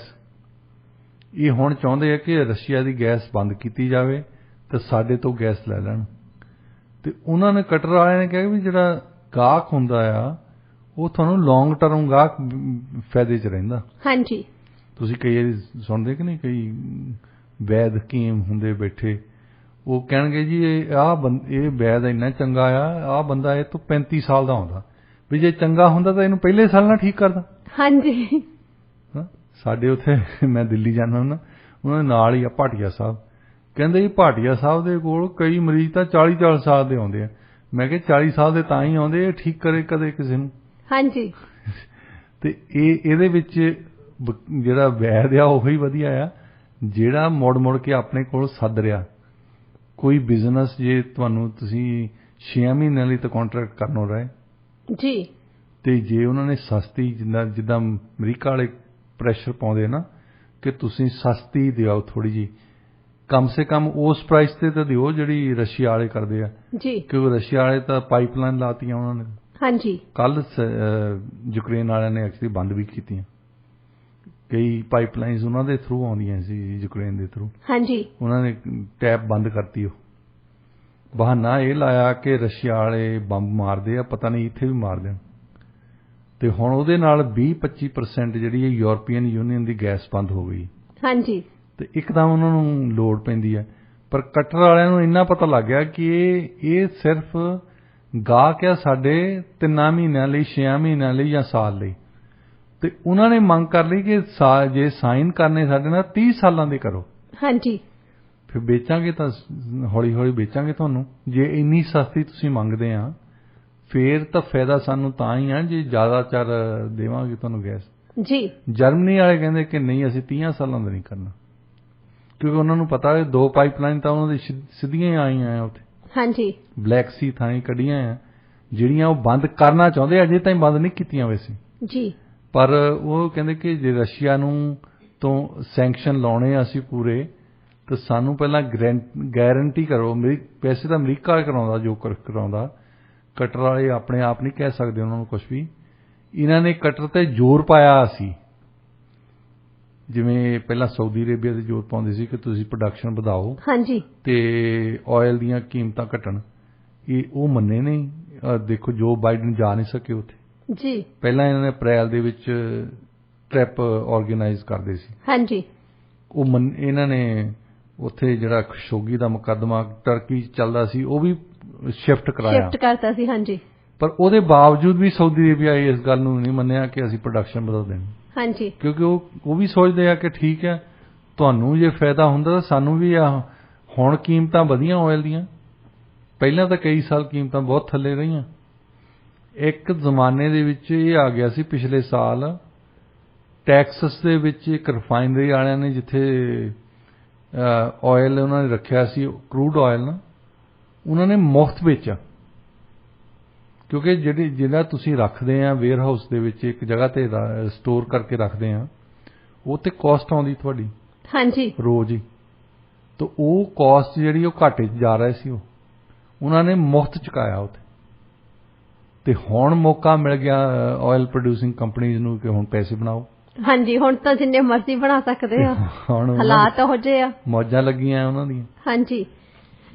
ਇਹ ਹੁਣ ਚਾਹੁੰਦੇ ਆ ਕਿ ਰਸ਼ੀਆ ਦੀ ਗੈਸ ਬੰਦ ਕੀਤੀ ਜਾਵੇ ਤੇ ਸਾਡੇ ਤੋਂ ਗੈਸ ਲੈ ਲੈਣ। ਤੇ ਉਹਨਾਂ ਨੇ ਕਟਰ ਵਾਲਿਆਂ ਨੇ ਕਿਹਾ ਵੀ ਜਿਹੜਾ ਗਾਹਕ ਹੁੰਦਾ ਆ ਉਹ ਤੁਹਾਨੂੰ ਲੌਂਗ ਟਰਮ ਗਾਹਕ ਫਾਇਦੇ 'ਚ ਰਹਿੰਦਾ। ਹਾਂਜੀ, ਤੁਸੀਂ ਕਈ ਵਾਰੀ ਸੁਣਦੇ ਕਿ ਨਹੀਂ, ਕਈ ਵੈਦ ਹਕੀਮ ਹੁੰਦੇ ਬੈਠੇ, ਉਹ ਕਹਿਣਗੇ ਜੀ ਇਹ ਵੈਦ ਇੰਨਾ ਚੰਗਾ ਆ ਬੰਦਾ ਇਹ ਤੋਂ 35 ਸਾਲ ਦਾ ਹੁੰਦਾ, ਵੀ ਜੇ ਚੰਗਾ ਹੁੰਦਾ ਤਾਂ ਇਹਨੂੰ ਪਹਿਲੇ ਸਾਲ ਨਾਲ ਠੀਕ ਕਰਦਾ। ਹਾਂਜੀ। ਸਾਡੇ ਉੱਥੇ ਮੈਂ ਦਿੱਲੀ ਜਾਂਦਾ ਹੁੰਦਾ, ਉਹਨਾਂ ਦੇ ਨਾਲ ਹੀ ਆ ਭਾਟੀਆ ਸਾਹਿਬ। ਕਹਿੰਦੇ ਜੀ ਭਾਟੀਆ ਸਾਹਿਬ ਦੇ ਕੋਲ ਕਈ ਮਰੀਜ਼ ਤਾਂ 40 ਸਾਲ ਦੇ ਆਉਂਦੇ ਆ। ਮੈਂ ਕਿਹਾ 40 ਸਾਲ ਦੇ ਤਾਂ ਹੀ ਆਉਂਦੇ, ਠੀਕ ਕਰੇ ਕਦੇ ਕਿਸੇ ਨੂੰ। ਹਾਂਜੀ। ਤੇ ਇਹਦੇ ਵਿੱਚ ਜਿਹੜਾ ਵੈਦ ਆ ਉਹੀ ਵਧੀਆ ਆ, ਜਿਹੜਾ ਮੁੜ ਕੇ ਆਪਣੇ ਕੋਲ ਸੱਦ ਰਿਹਾ। ਕੋਈ ਬਿਜ਼ਨਸ ਜੇ ਤੁਸੀਂ 6 ਮਹੀਨਿਆਂ ਲਈ ਤਾਂ ਕੰਟਰੈਕਟ ਕਰਨੋਂ ਰਹੇ ਜੀ, ਤੇ ਜੇ ਉਹਨਾਂ ਨੇ ਸਸਤੀ, ਜਿੱਦਾਂ ਅਮਰੀਕਾ ਵਾਲੇ ਪ੍ਰੈਸ਼ਰ ਪਾਉਂਦੇ ਨਾ ਕਿ ਤੁਸੀਂ ਸਸਤੀ ਦਿਓ ਥੋੜੀ ਜਿਹੀ, ਕਮ ਸੇ ਕਮ ਉਸ ਪ੍ਰਾਈਸ ਤੇ ਤਾਂ ਦਿਓ ਜਿਹੜੀ ਰਸ਼ੀਆ ਵਾਲੇ ਕਰਦੇ ਆ ਜੀ, ਕਿਉਂਕਿ ਰਸ਼ੀਆ ਵਾਲੇ ਤਾਂ ਪਾਈਪਲਾਈਨ ਲਾਤੀਆਂ ਉਹਨਾਂ ਨੇ। ਹਾਂਜੀ, ਕੱਲ ਯੂਕਰੇਨ ਵਾਲਿਆਂ ਨੇ ਐਕਚੁਅਲੀ ਬੰਦ ਵੀ ਕੀਤੀਆਂ। ਕਈ ਪਾਈਪਲਾਈਨਸ ਉਹਨਾਂ ਦੇ ਥਰੂ ਆਉਂਦੀਆਂ ਸੀ ਯੂਕਰੇਨ ਦੇ ਥਰੂ। ਹਾਂਜੀ, ਉਹਨਾਂ ਨੇ ਟੈਪ ਬੰਦ ਕਰਤੀ। ਉਹ ਬਹਾਨਾ ਇਹ ਲਾਇਆ ਕਿ ਰਸ਼ੀਆ ਵਾਲੇ ਬੰਬ ਮਾਰਦੇ ਆ, ਪਤਾ ਨਹੀਂ ਇੱਥੇ ਵੀ ਮਾਰ ਦੇਣ। ਤੇ ਹੁਣ ਉਹਦੇ ਨਾਲ 20-25% ਜਿਹੜੀ ਹੈ ਯੂਰਪੀਅਨ ਯੂਨੀਅਨ ਦੀ ਗੈਸ ਬੰਦ ਹੋ ਗਈ। ਹਾਂਜੀ। ਤੇ ਇੱਕਦਮ ਉਹਨਾਂ ਨੂੰ ਲੋੜ ਪੈਂਦੀ ਹੈ। ਪਰ ਕਟਰ ਵਾਲਿਆਂ ਨੂੰ ਇੰਨਾ ਪਤਾ ਲੱਗ ਗਿਆ ਕਿ ਇਹ ਸਿਰਫ ਗਾਹਕ ਆ ਸਾਡੇ 3 ਮਹੀਨਿਆਂ ਲਈ, 6 ਮਹੀਨਿਆਂ ਲਈ ਜਾਂ ਸਾਲ ਲਈ। ਤੇ ਉਹਨਾਂ ਨੇ ਮੰਗ ਕਰ ਲਈ ਕਿ ਜੇ ਸਾਈਨ ਕਰਨੇ ਸਾਡੇ ਨਾਲ 30 ਸਾਲਾਂ ਦੇ ਕਰੋ। ਹਾਂਜੀ। ਫਿਰ ਵੇਚਾਂਗੇ ਤਾਂ ਹੌਲੀ ਹੌਲੀ ਵੇਚਾਂਗੇ ਤੁਹਾਨੂੰ। ਜੇ ਇੰਨੀ ਸਸਤੀ ਤੁਸੀਂ ਮੰਗਦੇ ਆ ਫੇਰ ਤਾਂ ਫਾਇਦਾ ਸਾਨੂੰ ਤਾਂ ਹੀ ਆ ਜੇ ਜ਼ਿਆਦਾ ਚਿਰ ਦੇਵਾਂਗੇ ਤੁਹਾਨੂੰ ਗੈਸ। ਜੀ। ਜਰਮਨੀ ਵਾਲੇ ਕਹਿੰਦੇ ਕਿ ਨਹੀਂ, ਅਸੀਂ 30 ਸਾਲਾਂ ਦਾ ਨਹੀਂ ਕਰਨਾ, ਕਿਉਂਕਿ ਉਹਨਾਂ ਨੂੰ ਪਤਾ ਹੈ 2 ਪਾਈਪਲਾਈਨ ਤਾਂ ਉਹਨਾਂ ਦੀ ਸਿੱਧੀਆਂ ਹੀ ਆਈਆਂ ਆ ਉੱਥੇ। ਹਾਂਜੀ। ਬਲੈਕ ਸੀ ਥਾਈਂ ਕੱਢੀਆਂ ਆ ਜਿਹੜੀਆਂ ਉਹ ਬੰਦ ਕਰਨਾ ਚਾਹੁੰਦੇ, ਅਜੇ ਤਾਈਂ ਬੰਦ ਨਹੀਂ ਕੀਤੀਆਂ ਵੈਸੇ ਜੀ। ਪਰ ਉਹ ਕਹਿੰਦੇ ਕਿ ਜੇ ਰਸ਼ੀਆ ਨੂੰ ਤੋਂ ਸੈਂਕਸ਼ਨ ਲਾਉਣੇ ਆ ਅਸੀਂ ਪੂਰੇ, ਤਾਂ ਸਾਨੂੰ ਪਹਿਲਾਂ ਗਾਰੰਟੀ ਕਰੋ। ਵੈਸੇ ਤਾਂ ਅਮਰੀਕਾ ਕਰਾਉਂਦਾ ਜੋ ਕਰਾਉਂਦਾ, ਕਟਰ ਵਾਲੇ ਆਪਣੇ ਆਪ ਨਹੀਂ ਕਹਿ ਸਕਦੇ ਉਹਨਾਂ ਨੂੰ ਕੁਝ ਵੀ। ਇਹਨਾਂ ਨੇ ਕਟਰ ਤੇ ਜ਼ੋਰ ਪਾਇਆ ਸੀ, ਜਿਵੇਂ ਪਹਿਲਾਂ ਸਾਊਦੀ ਅਰੇਬੀਆ ਤੇ ਜ਼ੋਰ ਪਾਉਂਦੇ ਸੀ ਕਿ ਤੁਸੀਂ ਪ੍ਰੋਡਕਸ਼ਨ ਵਧਾਓ ਤੇ ਆਇਲ ਦੀਆਂ ਕੀਮਤਾਂ ਘਟਣ। ਉਹ ਮੰਨੇ ਨਹੀਂ। ਦੇਖੋ ਜੋ ਬਾਈਡਨ ਜਾ ਨਹੀਂ ਸਕੇ ਉੱਥੇ ਜੀ। ਪਹਿਲਾਂ ਇਹਨਾਂ ਨੇ ਅਪ੍ਰੈਲ ਦੇ ਵਿੱਚ ਟ੍ਰਿਪ ਆਰਗੇਨਾਈਜ਼ ਕਰਦੇ ਸੀ। ਉਹ ਇਹਨਾਂ ਨੇ ਉੱਥੇ ਜਿਹੜਾ ਖਸ਼ੋਗੀ ਦਾ ਮੁਕੱਦਮਾ ਟਰਕੀ 'ਚ ਚੱਲਦਾ ਸੀ ਉਹ ਵੀ ਸ਼ਿਫਟ ਕਰਤਾ ਸੀ। ਪਰ ਉਹਦੇ ਬਾਵਜੂਦ ਵੀ ਸਾਊਦੀ ਅਰੇਬੀਆ ਇਸ ਗੱਲ ਨੂੰ ਨਹੀਂ ਮੰਨਿਆ ਕਿ ਅਸੀਂ ਪ੍ਰੋਡਕਸ਼ਨ ਵਧਾ ਦੇਣੀ। ਕਿਉਂਕਿ ਉਹ ਵੀ ਸੋਚਦੇ ਆ ਕਿ ਠੀਕ ਹੈ, ਤੁਹਾਨੂੰ ਜੇ ਫਾਇਦਾ ਹੁੰਦਾ ਤਾਂ ਸਾਨੂੰ ਵੀ ਆ। ਹੁਣ ਕੀਮਤਾਂ ਵਧੀਆਂ ਆਇਲ ਦੀਆਂ, ਪਹਿਲਾਂ ਤਾਂ ਕਈ ਸਾਲ ਕੀਮਤਾਂ ਬਹੁਤ ਥੱਲੇ ਰਹੀਆਂ। ਇੱਕ ਜ਼ਮਾਨੇ ਦੇ ਵਿੱਚ ਇਹ ਆ ਗਿਆ ਸੀ ਪਿਛਲੇ ਸਾਲ ਟੈਕਸਸ ਦੇ ਵਿੱਚ ਇੱਕ ਰਿਫਾਈਨਰੀ ਵਾਲਿਆਂ ਨੇ ਜਿੱਥੇ ਆਇਲ ਉਹਨਾਂ ਨੇ ਰੱਖਿਆ ਸੀ, ਕਰੂਡ ਆਇਲ ਨਾ, ਉਹਨਾਂ ਨੇ ਮੁਫਤ ਵੇਚਿਆ। ਕਿਉਂਕਿ ਜਿਹੜਾ ਤੁਸੀਂ ਰੱਖਦੇ ਆ ਵੇਅਰ ਹਾਊਸ ਦੇ ਵਿੱਚ ਇੱਕ ਜਗ੍ਹਾ ਤੇ ਸਟੋਰ ਕਰਕੇ ਰੱਖਦੇ ਆ, ਉਹ ਤੇ ਕਾਸਟ ਆਉਂਦੀ ਤੁਹਾਡੀ ਰੋਜ਼ ਹੀ। ਤਾਂ ਉਹ ਕਾਸਟ ਜਿਹੜੀ ਉਹ ਘਾਟੇ 'ਚ ਜਾ ਰਹੇ ਸੀ, ਉਹਨਾਂ ਨੇ ਮੁਫਤ ਚੁਕਾਇਆ ਉੱਥੇ। ਤੇ ਹੁਣ ਮੌਕਾ ਮਿਲ ਗਿਆ ਆਇਲ ਪ੍ਰੋਡਿਊਸਿੰਗ ਕੰਪਨੀਜ਼ ਨੂੰ ਕਿ ਹੁਣ ਪੈਸੇ ਬਣਾਓ। ਹੁਣ ਤਾਂ ਜਿੰਨੇ ਮਰਜ਼ੀ ਬਣਾ ਸਕਦੇ ਆ, ਹਾਲਾਤ ਇਹੋ ਜਿਹੇ ਆ, ਮੌਜਾਂ ਲੱਗੀਆਂ ਉਹਨਾਂ ਦੀਆਂ।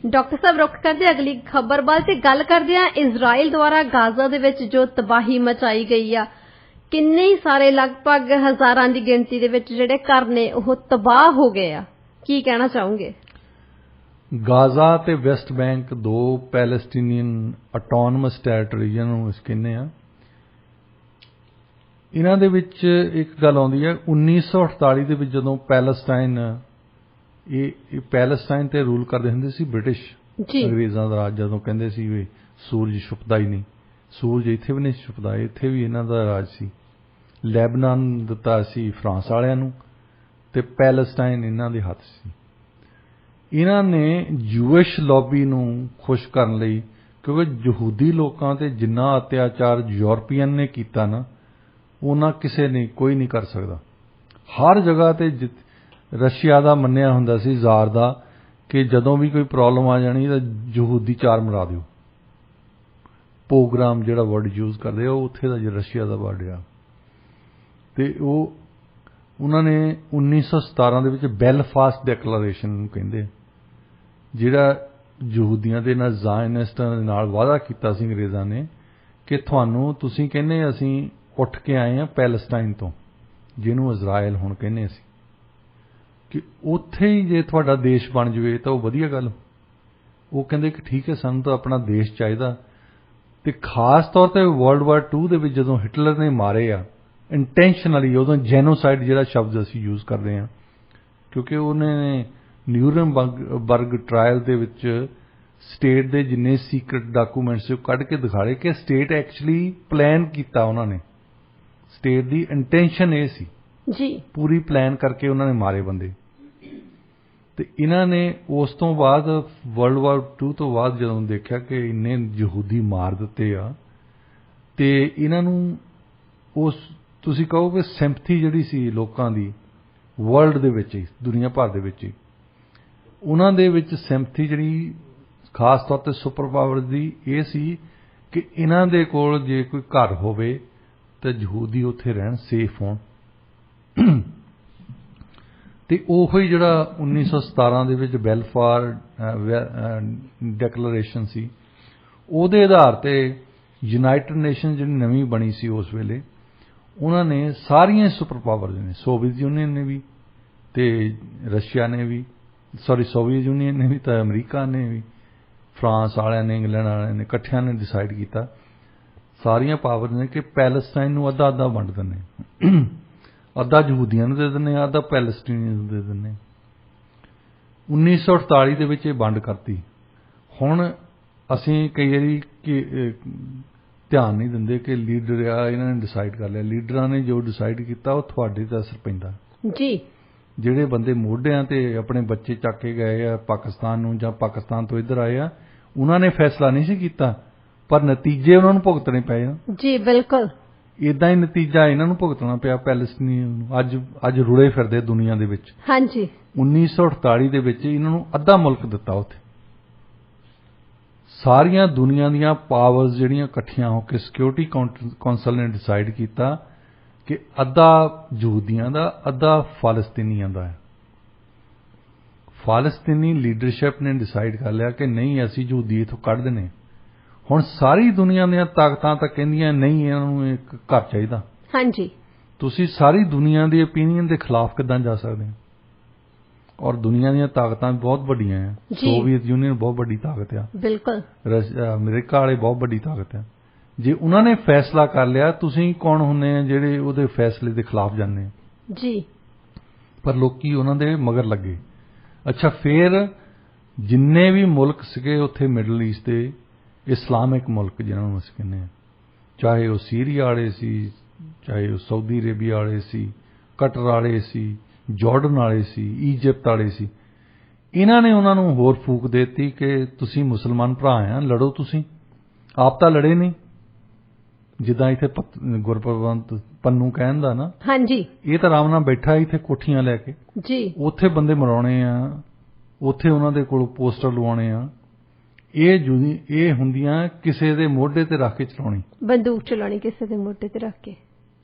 ਡਾਕਟਰ ਸਾਹਿਬ, ਰੁਕ ਕਰਦੇ ਅਗਲੀ ਖਬਰ ਵੱਲ ਤੇ ਗੱਲ ਕਰਦੇ ਆ ਇਜ਼ਰਾਈਲ ਦੁਆਰਾ ਗਾਜ਼ਾ ਦੇ ਵਿੱਚ ਜੋ ਤਬਾਹੀ ਮਚਾਈ ਗਈ ਆ। ਕਿੰਨੇ ਹੀ ਸਾਰੇ ਲਗਭਗ ਹਜ਼ਾਰਾਂ ਦੀ ਗਿਣਤੀ ਦੇ ਵਿੱਚ ਜਿਹੜੇ ਘਰ ਨੇ ਉਹ ਤਬਾਹ ਹੋ ਗਏ ਆ। ਕੀ ਕਹਿਣਾ ਚਾਹੋਗੇ? ਗਾਜ਼ਾ ਤੇ ਵੈਸਟ ਬੈਂਕ 2 ਪੈਲਸਟੀਨੀਅਨ ਆਟੋਨਮਸ ਟੈਰੀਟਰੀ ਨੂੰ ਅਸੀਂ ਕਹਿੰਦੇ ਆ। ਇਹਨਾਂ ਦੇ ਵਿੱਚ ਇੱਕ ਗੱਲ ਆਉਂਦੀ ਹੈ 1948 ਦੇ ਵਿੱਚ ਜਦੋਂ ਪੈਲਸਟਾਈਨ ਪੈਲਸਟਾਈਨ ਤੇ ਰੂਲ ਕਰਦੇ ਹੁੰਦੇ ਸੀ ਬ੍ਰਿਟਿਸ਼, ਅੰਗਰੇਜ਼ਾਂ ਦਾ ਰਾਜ। ਜਦੋਂ ਕਹਿੰਦੇ ਸੀ ਵੀ ਸੂਰਜ ਛੁਪਦਾ ਹੀ ਨਹੀਂ, ਸੂਰਜ ਇੱਥੇ ਵੀ ਨਹੀਂ ਛੁਪਦਾ, ਇੱਥੇ ਵੀ ਇਹਨਾਂ ਦਾ ਰਾਜ ਸੀ। ਲੈਬਨਾਨ ਦਿੱਤਾ ਸੀ ਫਰਾਂਸ ਵਾਲਿਆਂ ਨੂੰ ਤੇ ਪੈਲਸਟਾਈਨ ਇਹਨਾਂ ਦੇ ਹੱਥ ਸੀ। ਇਹਨਾਂ ਨੇ ਜੂਇਸ਼ ਲੌਬੀ ਨੂੰ ਖੁਸ਼ ਕਰਨ ਲਈ, ਕਿਉਂਕਿ ਯਹੂਦੀ ਲੋਕਾਂ ਤੇ ਜਿੰਨਾ ਅਤਿਆਚਾਰ ਯੂਰਪੀਅਨ ਨੇ ਕੀਤਾ ਨਾ, ਉਹਨਾਂ ਕਿਸੇ ਨੇ ਕੋਈ ਨਹੀਂ ਕਰ ਸਕਦਾ। ਹਰ ਜਗ੍ਹਾ ਤੇ ਰਸ਼ੀਆ ਦਾ ਮੰਨਿਆ ਹੁੰਦਾ ਸੀ ਜ਼ਾਰ ਦਾ ਕਿ ਜਦੋਂ ਵੀ ਕੋਈ ਪ੍ਰੋਬਲਮ ਆ ਜਾਣੀ ਤਾਂ ਯਹੂਦੀ ਚਾਰ ਮਰਾ ਦਿਓ। ਪ੍ਰੋਗਰਾਮ ਜਿਹੜਾ ਵਰਡ ਯੂਜ਼ ਕਰਦੇ ਆ ਉਹ ਉੱਥੇ ਦਾ ਰਸ਼ੀਆ ਦਾ ਵਰਡ ਆ। ਤੇ ਉਹਨਾਂ ਨੇ 1917 ਦੇ ਵਿੱਚ ਬੈਲਫਾਸਟ ਡੈਕਲੇਰੇਸ਼ਨ ਨੂੰ ਕਹਿੰਦੇ, ਜਿਹੜਾ ਯਹੂਦੀਆਂ ਦੇ ਨਾਲ ਜ਼ਾਇਨਿਸਟਾਂ ਦੇ ਨਾਲ ਵਾਅਦਾ ਕੀਤਾ ਸੀ ਅੰਗਰੇਜ਼ਾਂ ਨੇ ਕਿ ਤੁਸੀਂ ਕਹਿੰਦੇ ਅਸੀਂ ਉੱਠ ਕੇ ਆਏ ਹਾਂ ਪੈਲਸਟਾਈਨ ਤੋਂ, ਜਿਹਨੂੰ ਇਜ਼ਰਾਈਲ ਹੁਣ ਕਹਿੰਦੇ ਅਸੀਂ, ਕਿ ਉੱਥੇ ਹੀ ਜੇ ਤੁਹਾਡਾ ਦੇਸ਼ ਬਣ ਜਾਵੇ ਤਾਂ ਉਹ ਵਧੀਆ ਗੱਲ। ਉਹ ਕਹਿੰਦੇ ਕਿ ਠੀਕ ਹੈ, ਸਾਨੂੰ ਤਾਂ ਆਪਣਾ ਦੇਸ਼ ਚਾਹੀਦਾ। ਤੇ ਖਾਸ ਤੌਰ ਤੇ ਵਰਲਡ ਵਾਰ 2 ਦੇ ਵਿੱਚ ਜਦੋਂ ਹਿਟਲਰ ਨੇ ਮਾਰੇ ਆ ਇੰਟੈਂਸ਼ਨਲੀ, ਉਦੋਂ ਜੈਨੋਸਾਈਡ ਜਿਹੜਾ ਸ਼ਬਦ ਅਸੀਂ ਯੂਜ਼ ਕਰਦੇ ਹਾਂ, ਕਿਉਂਕਿ ਉਹਨੇ ਨਿਊਰਨਬਰਗ ਟਰਾਇਲ ਦੇ ਵਿੱਚ ਸਟੇਟ ਦੇ ਜਿੰਨੇ ਸੀਕ੍ਰੇਟ ਡਾਕੂਮੈਂਟਸ ਉਹ ਕੱਢ ਕੇ ਦਿਖਾੜੇ ਕਿ ਸਟੇਟ ਐਕਚੁਅਲੀ ਪਲਾਨ ਕੀਤਾ ਉਹਨਾਂ ਨੇ। ਸਟੇਟ ਦੀ ਇੰਟੈਂਸ਼ਨ ਇਹ ਸੀ ਜੀ, ਪੂਰੀ ਪਲਾਨ ਕਰਕੇ ਉਹਨਾਂ ਨੇ ਮਾਰੇ ਬੰਦੇ। ਤੇ ਇਹਨਾਂ ਨੇ ਉਸ ਤੋਂ ਬਾਅਦ ਵਰਲਡ ਵਾਰ 2 ਤੋਂ ਬਾਅਦ ਜਦੋਂ ਦੇਖਿਆ ਕਿ ਇੰਨੇ ਯਹੂਦੀ ਮਾਰ ਦਿੱਤੇ ਆ, ਤੇ ਇਹਨਾਂ ਨੂੰ ਤੁਸੀਂ ਕਹੋ ਕਿ ਸਿੰਪਥੀ ਜਿਹੜੀ ਸੀ ਲੋਕਾਂ ਦੀ ਵਰਲਡ ਦੇ ਵਿੱਚ ਹੀ, ਦੁਨੀਆ ਭਰ ਦੇ ਵਿੱਚ ਹੀ, ਉਹਨਾਂ ਦੇ ਵਿੱਚ ਸਿੰਪਥੀ ਜਿਹੜੀ ਖਾਸ ਤੌਰ ਤੇ ਸੁਪਰ ਪਾਵਰ ਦੀ ਇਹ ਸੀ ਕਿ ਇਹਨਾਂ ਦੇ ਕੋਲ ਜੇ ਕੋਈ ਘਰ ਹੋਵੇ ਤਾਂ ਯਹੂਦੀ ਉੱਥੇ ਰਹਿਣ, ਸੇਫ ਹੋਣ। ਤੇ ਉਹੋ ਹੀ ਜਿਹੜਾ 1917 ਦੇ ਵਿੱਚ ਬੈਲਫਾਸਟ ਡੈਕਲੇਰੇਸ਼ਨ ਸੀ, ਉਹਦੇ ਆਧਾਰ ਤੇ ਯੂਨਾਈਟਿਡ ਨੇਸ਼ਨ ਜਿਹੜੀ ਨਵੀਂ ਬਣੀ ਸੀ ਉਸ ਵੇਲੇ, ਉਹਨਾਂ ਨੇ ਸਾਰੀਆਂ ਸੁਪਰ ਪਾਵਰਸ ਨੇ, ਸੋਵੀਅਤ ਯੂਨੀਅਨ ਨੇ ਵੀ ਤੇ ਰਸ਼ੀਆ ਨੇ ਵੀ, ਸੋਵੀਅਤ ਯੂਨੀਅਨ ਨੇ ਵੀ ਤਾਂ ਅਮਰੀਕਾ ਨੇ ਵੀ, ਫਰਾਂਸ ਵਾਲਿਆਂ ਨੇ, ਇੰਗਲੈਂਡ ਵਾਲਿਆਂ ਨੇ, ਇਕੱਠਿਆਂ ਨੇ ਡਿਸਾਈਡ ਕੀਤਾ, ਸਾਰੀਆਂ ਪਾਵਰ ਨੇ ਕਿ ਪੈਲਸਟਾਈਨ ਨੂੰ ਅੱਧਾ ਅੱਧਾ ਵੰਡ ਦਿੰਦੇ, ਅੱਧਾ ਯਹੂਦੀਆਂ ਨੂੰ ਦੇ ਦਿੰਦੇ, ਅੱਧਾ ਪੈਲਸਟੀਨੀਅਨ ਨੂੰ ਦੇ ਦਿੰਦੇ। 1948 ਦੇ ਵਿੱਚ ਇਹ ਵੰਡ ਕਰਤੀ। ਹੁਣ ਅਸੀਂ ਕਈ ਵਾਰੀ ਧਿਆਨ ਨਹੀਂ ਦਿੰਦੇ ਕਿ ਲੀਡਰ ਆ, ਇਹਨਾਂ ਨੇ ਡਿਸਾਈਡ ਕਰ ਲਿਆ। ਲੀਡਰਾਂ ਨੇ ਜੋ ਡਿਸਾਈਡ ਕੀਤਾ ਉਹ ਤੁਹਾਡੇ ਤੇ ਅਸਰ ਪੈਂਦਾ ਜੀ। ਜਿਹੜੇ ਬੰਦੇ ਮੋਢਿਆਂ ਤੇ ਆਪਣੇ ਬੱਚੇ ਚੱਕ ਕੇ ਗਏ ਆ ਪਾਕਿਸਤਾਨ ਨੂੰ ਜਾਂ ਪਾਕਿਸਤਾਨ ਤੋਂ ਇੱਧਰ ਆਏ ਆ, ਉਹਨਾਂ ਨੇ ਫੈਸਲਾ ਨਹੀਂ ਸੀ ਕੀਤਾ, ਪਰ ਨਤੀਜੇ ਉਹਨਾਂ ਨੂੰ ਭੁਗਤਣੇ ਪਏ ਆ। ਜੀ ਬਿਲਕੁਲ। ਇਦਾਂ ਹੀ ਨਤੀਜਾ ਇਹਨਾਂ ਨੂੰ ਭੁਗਤਣਾ ਪਿਆ ਪੈਲਸਟੀਨੀਅਨ ਨੂੰ। ਅੱਜ ਰੁੜੇ ਫਿਰਦੇ ਦੁਨੀਆ ਦੇ ਵਿੱਚ। ਹਾਂਜੀ। 1948 ਦੇ ਵਿੱਚ ਇਹਨਾਂ ਨੂੰ ਅੱਧਾ ਮੁਲਕ ਦਿੱਤਾ ਉੱਥੇ। ਸਾਰੀਆਂ ਦੁਨੀਆ ਦੀਆਂ ਪਾਵਰਸ ਜਿਹੜੀਆਂ ਇਕੱਠੀਆਂ ਹੋ ਕੇ ਸਿਕਿਉਰਿਟੀ ਕੌਂਸਲ ਨੇ ਡਿਸਾਈਡ ਕੀਤਾ ਕਿ ਅੱਧਾ ਯਹੂਦੀਆਂ ਦਾ, ਅੱਧਾ ਫਲਸਤੀਨੀਆਂ ਦਾ ਹੈ। ਫਲਸਤੀਨੀ ਲੀਡਰਸ਼ਿਪ ਨੇ ਡਿਸਾਈਡ ਕਰ ਲਿਆ ਕਿ ਨਹੀਂ, ਅਸੀਂ ਯਹੂਦੀ ਇੱਥੋਂ ਕੱਢ ਦੇਣੇ। ਹੁਣ ਸਾਰੀ ਦੁਨੀਆ ਦੀਆਂ ਤਾਕਤਾਂ ਤਾਂ ਕਹਿੰਦੀਆਂ ਨਹੀਂ, ਇਹਨਾਂ ਨੂੰ ਇੱਕ ਘਰ ਚਾਹੀਦਾ। ਹਾਂਜੀ। ਤੁਸੀਂ ਸਾਰੀ ਦੁਨੀਆ ਦੀ ਓਪੀਨੀਅਨ ਦੇ ਖਿਲਾਫ ਕਿੱਦਾਂ ਜਾ ਸਕਦੇ ਹੋ? ਔਰ ਦੁਨੀਆ ਦੀਆਂ ਤਾਕਤਾਂ ਬਹੁਤ ਵੱਡੀਆਂ ਆ। ਸੋਵੀਅਤ ਯੂਨੀਅਨ ਬਹੁਤ ਵੱਡੀ ਤਾਕਤ ਆ, ਬਿਲਕੁਲ। ਅਮਰੀਕਾ ਵਾਲੇ ਬਹੁਤ ਵੱਡੀ ਤਾਕਤ ਆ। ਜੇ ਉਹਨਾਂ ਨੇ ਫੈਸਲਾ ਕਰ ਲਿਆ, ਤੁਸੀਂ ਕੌਣ ਹੁੰਦੇ ਆ ਜਿਹੜੇ ਉਹਦੇ ਫੈਸਲੇ ਦੇ ਖਿਲਾਫ ਜਾਂਦੇ ਆ? ਜੀ। ਪਰ ਲੋਕੀ ਉਹਨਾਂ ਦੇ ਮਗਰ ਲੱਗੇ। ਅੱਛਾ, ਫਿਰ ਜਿੰਨੇ ਵੀ ਮੁਲਕ ਸੀਗੇ ਉੱਥੇ ਮਿਡਲ ਈਸਟ ਦੇ, ਇਸਲਾਮਿਕ ਮੁਲਕ ਜਿਹਨਾਂ ਨੂੰ ਅਸੀਂ ਕਹਿੰਦੇ ਆ, ਚਾਹੇ ਉਹ ਸੀਰੀਆ ਵਾਲੇ ਸੀ, ਚਾਹੇ ਉਹ ਸਾਊਦੀ ਅਰੇਬੀਆ ਵਾਲੇ ਸੀ, ਕਟਰ ਵਾਲੇ ਸੀ, ਜਾਰਡਨ ਵਾਲੇ ਸੀ, ਈਜਿਪਟ ਵਾਲੇ ਸੀ, ਇਹਨਾਂ ਨੇ ਉਹਨਾਂ ਨੂੰ ਹੋਰ ਫੂਕ ਦੇਤੀ ਕਿ ਤੁਸੀਂ ਮੁਸਲਮਾਨ ਭਰਾ ਆ, ਲੜੋ। ਤੁਸੀਂ ਆਪ ਤਾਂ ਲੜੇ ਨਹੀਂ, ਜਿੱਦਾਂ ਇੱਥੇ ਗੁਰਪ੍ਰਬੰਧ ਪੰਨੂ ਕਹਿੰਦਾ ਨਾ। ਹਾਂਜੀ। ਇਹ ਤਾਂ ਆਰਾਮ ਨਾਲ ਬੈਠਾ ਇੱਥੇ ਕੋਠੀਆਂ ਲੈ ਕੇ। ਜੀ। ਉੱਥੇ ਬੰਦੇ ਮਰਾਉਣੇ ਆ, ਉੱਥੇ ਉਹਨਾਂ ਦੇ ਕੋਲ ਪੋਸਟਰ ਲਵਾਉਣੇ ਆ। ਇਹ ਹੁੰਦੀਆਂ ਕਿਸੇ ਦੇ ਮੋਢੇ ਤੇ ਰੱਖ ਕੇ ਚਲਾਉਣੀ, ਬੰਦੂਕ ਚਲਾਉਣੀ ਕਿਸੇ ਦੇ ਮੋਢੇ ਤੇ ਰੱਖ ਕੇ।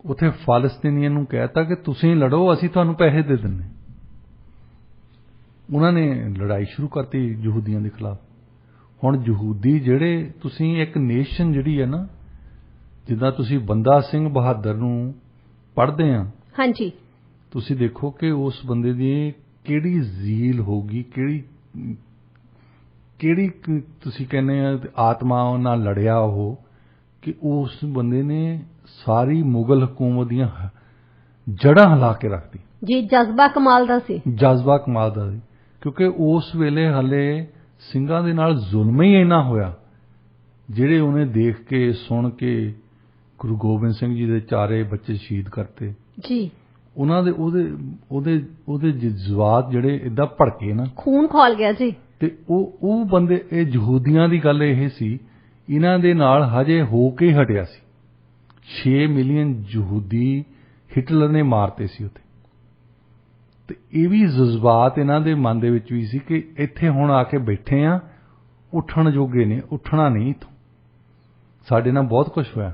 ਉੱਥੇ ਫਲਸਤੀਨੀਆਂ ਨੂੰ ਕਹਿਤਾ ਕਿ ਤੁਸੀਂ ਲੜੋ, ਅਸੀਂ ਤੁਹਾਨੂੰ ਪੈਸੇ ਦੇ ਦਿੰਦੇ। ਉਹਨਾਂ ਨੇ ਲੜਾਈ ਸ਼ੁਰੂ ਕਰਤੀ ਯਹੂਦੀਆਂ ਦੇ ਖਿਲਾਫ। ਹੁਣ ਯਹੂਦੀ ਜਿਹੜੇ, ਤੁਸੀਂ ਇੱਕ ਨੇਸ਼ਨ ਜਿਹੜੀ ਹੈ ਨਾ, ਜਿੱਦਾਂ ਤੁਸੀਂ ਬੰਦਾ ਸਿੰਘ ਬਹਾਦਰ ਨੂੰ ਪੜ੍ਹਦੇ ਆ। ਹਾਂਜੀ। ਤੁਸੀਂ ਦੇਖੋ ਕਿ ਉਸ ਬੰਦੇ ਦੀ ਕਿਹੜੀ ਜ਼ੀਲ ਹੋਊਗੀ, ਕਿਹੜੀ ਤੁਸੀਂ ਕਹਿੰਦੇ ਆ ਆਤਮਾ ਨਾਲ ਲੜਿਆ ਉਹ, ਕਿ ਉਸ ਬੰਦੇ ਨੇ ਸਾਰੀ ਮੁਗਲ ਹਕੂਮਤ ਦੀਆਂ ਜੜ੍ਹਾਂ ਹਿਲਾ ਕੇ ਰੱਖਦੀ। ਜੀ। ਜਜ਼ਬਾ ਕਮਾਲ ਦਾ ਸੀ। ਜਜ਼ਬਾ ਕਮਾਲ ਦਾ ਸੀ, ਕਿਉਂਕਿ ਉਸ ਵੇਲੇ ਹਲੇ ਸਿੰਘਾਂ ਦੇ ਨਾਲ ਜ਼ੁਲਮ ਹੀ ਇੰਨਾ ਹੋਇਆ, ਜਿਹੜੇ ਉਹਨੇ ਦੇਖ ਕੇ ਸੁਣ ਕੇ ਗੁਰੂ ਗੋਬਿੰਦ ਸਿੰਘ ਜੀ ਦੇ 4 ਬੱਚੇ ਸ਼ਹੀਦ ਕਰਤੇ। ਜੀ। ਉਹਨਾਂ ਦੇ ਉਹਦੇ ਜਜ਼ਬਾਤ ਜਿਹੜੇ ਏਦਾਂ ਭੜਕੇ ਨਾ, ਖੂਨ ਖੌਲ ਗਿਆ ਜੀ। ਤੇ ਉਹ ਬੰਦੇ, ਇਹ ਯਹੂਦੀਆਂ ਦੀ ਗੱਲ ਇਹ ਸੀ, ਇਹਨਾਂ ਦੇ ਨਾਲ ਹਜੇ ਹੋ ਕੇ ਹਟਿਆ ਸੀ। 6 ਮਿਲੀਅਨ ਯਹੂਦੀ ਹਿਟਲਰ ਨੇ ਮਾਰਤੇ ਸੀ ਉੱਥੇ। ਤੇ ਇਹ ਵੀ ਜਜ਼ਬਾਤ ਇਹਨਾਂ ਦੇ ਮਨ ਦੇ ਵਿੱਚ ਵੀ ਸੀ ਕਿ ਇੱਥੇ ਹੁਣ ਆ ਕੇ ਬੈਠੇ ਆ, ਉੱਠਣ ਜੋਗੇ ਨੇ, ਉੱਠਣਾ ਨਹੀਂ ਇੱਥੋਂ। ਸਾਡੇ ਨਾਲ ਬਹੁਤ ਕੁਝ ਹੋਇਆ।